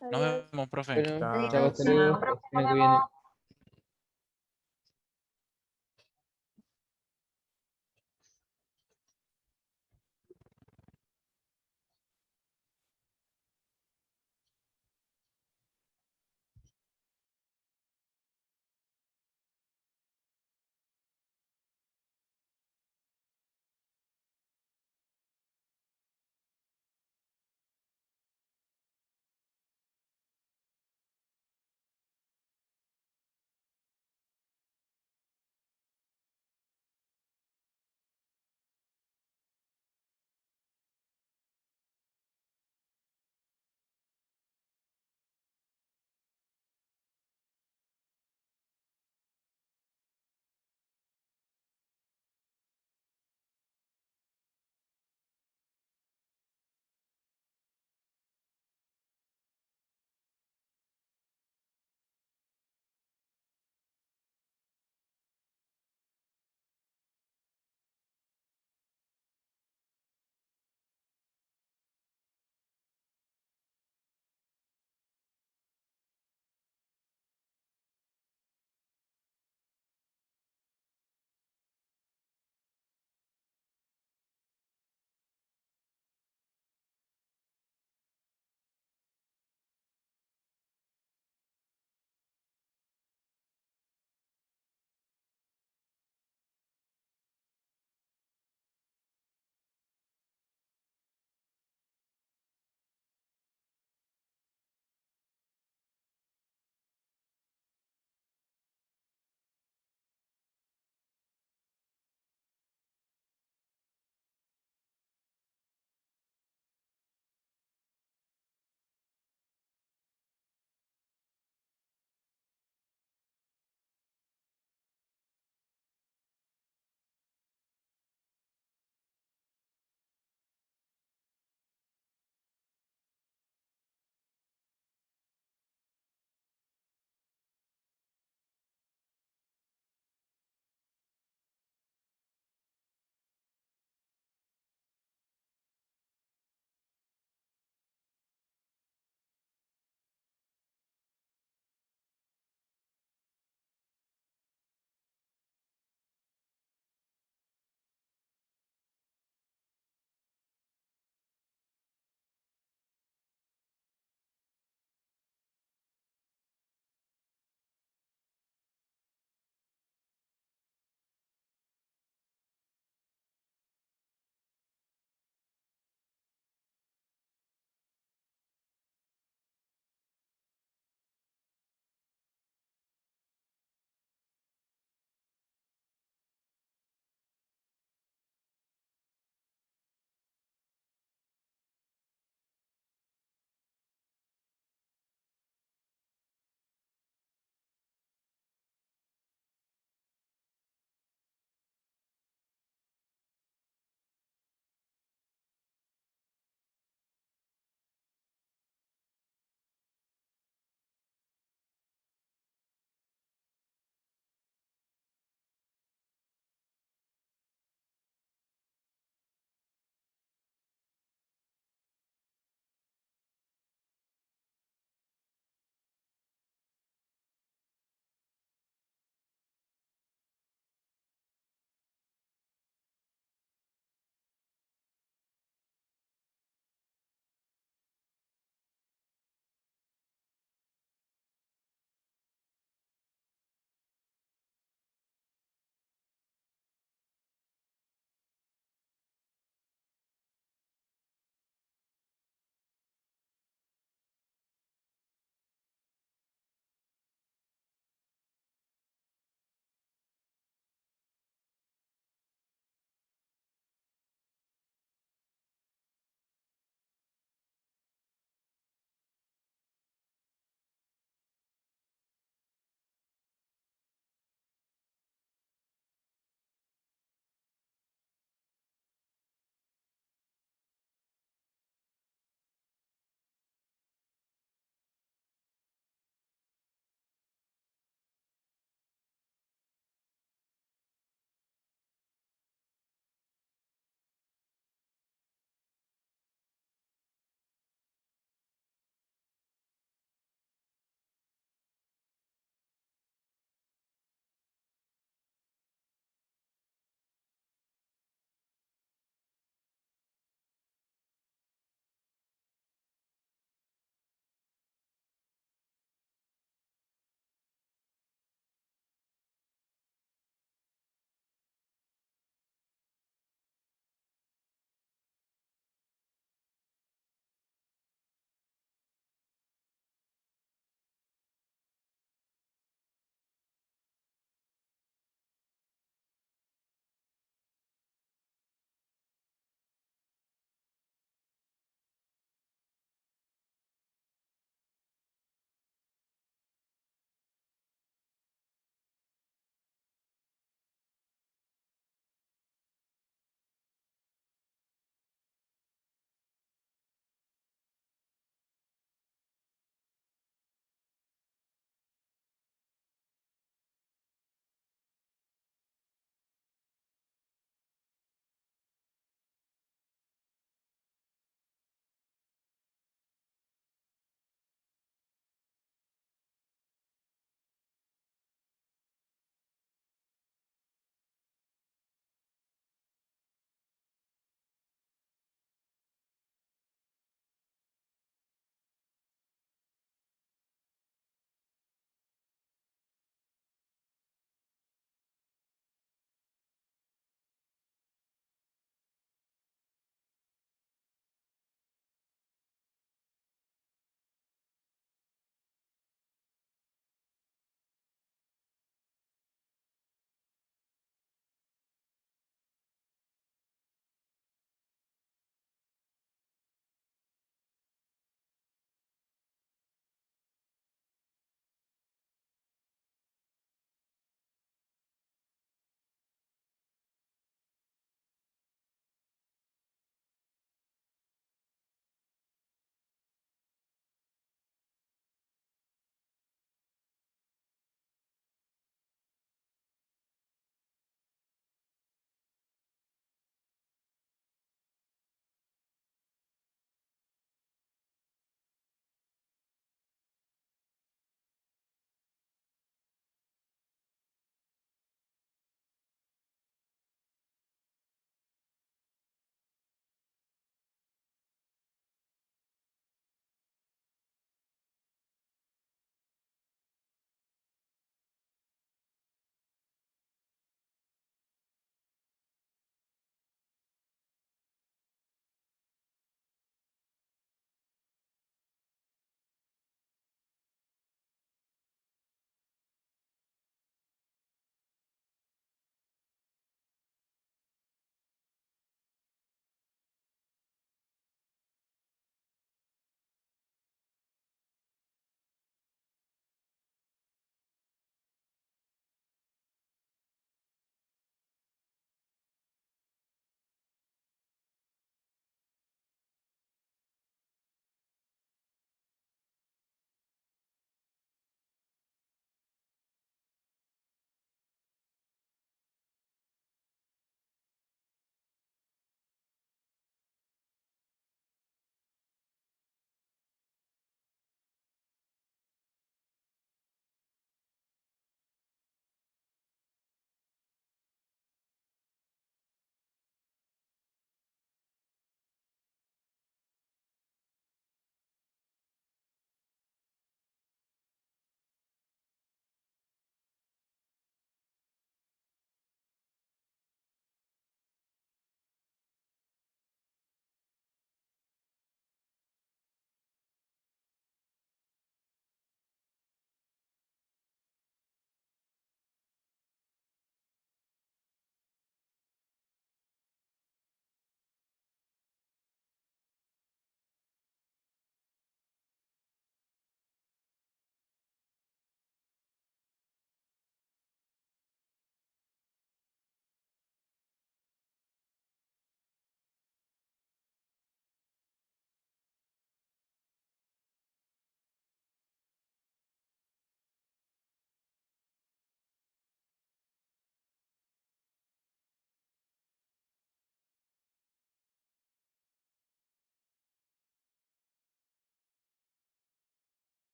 Nos vemos, profe. Bueno, Adiós. chao, hasta luego. Profe, Semana nos que viene. vemos.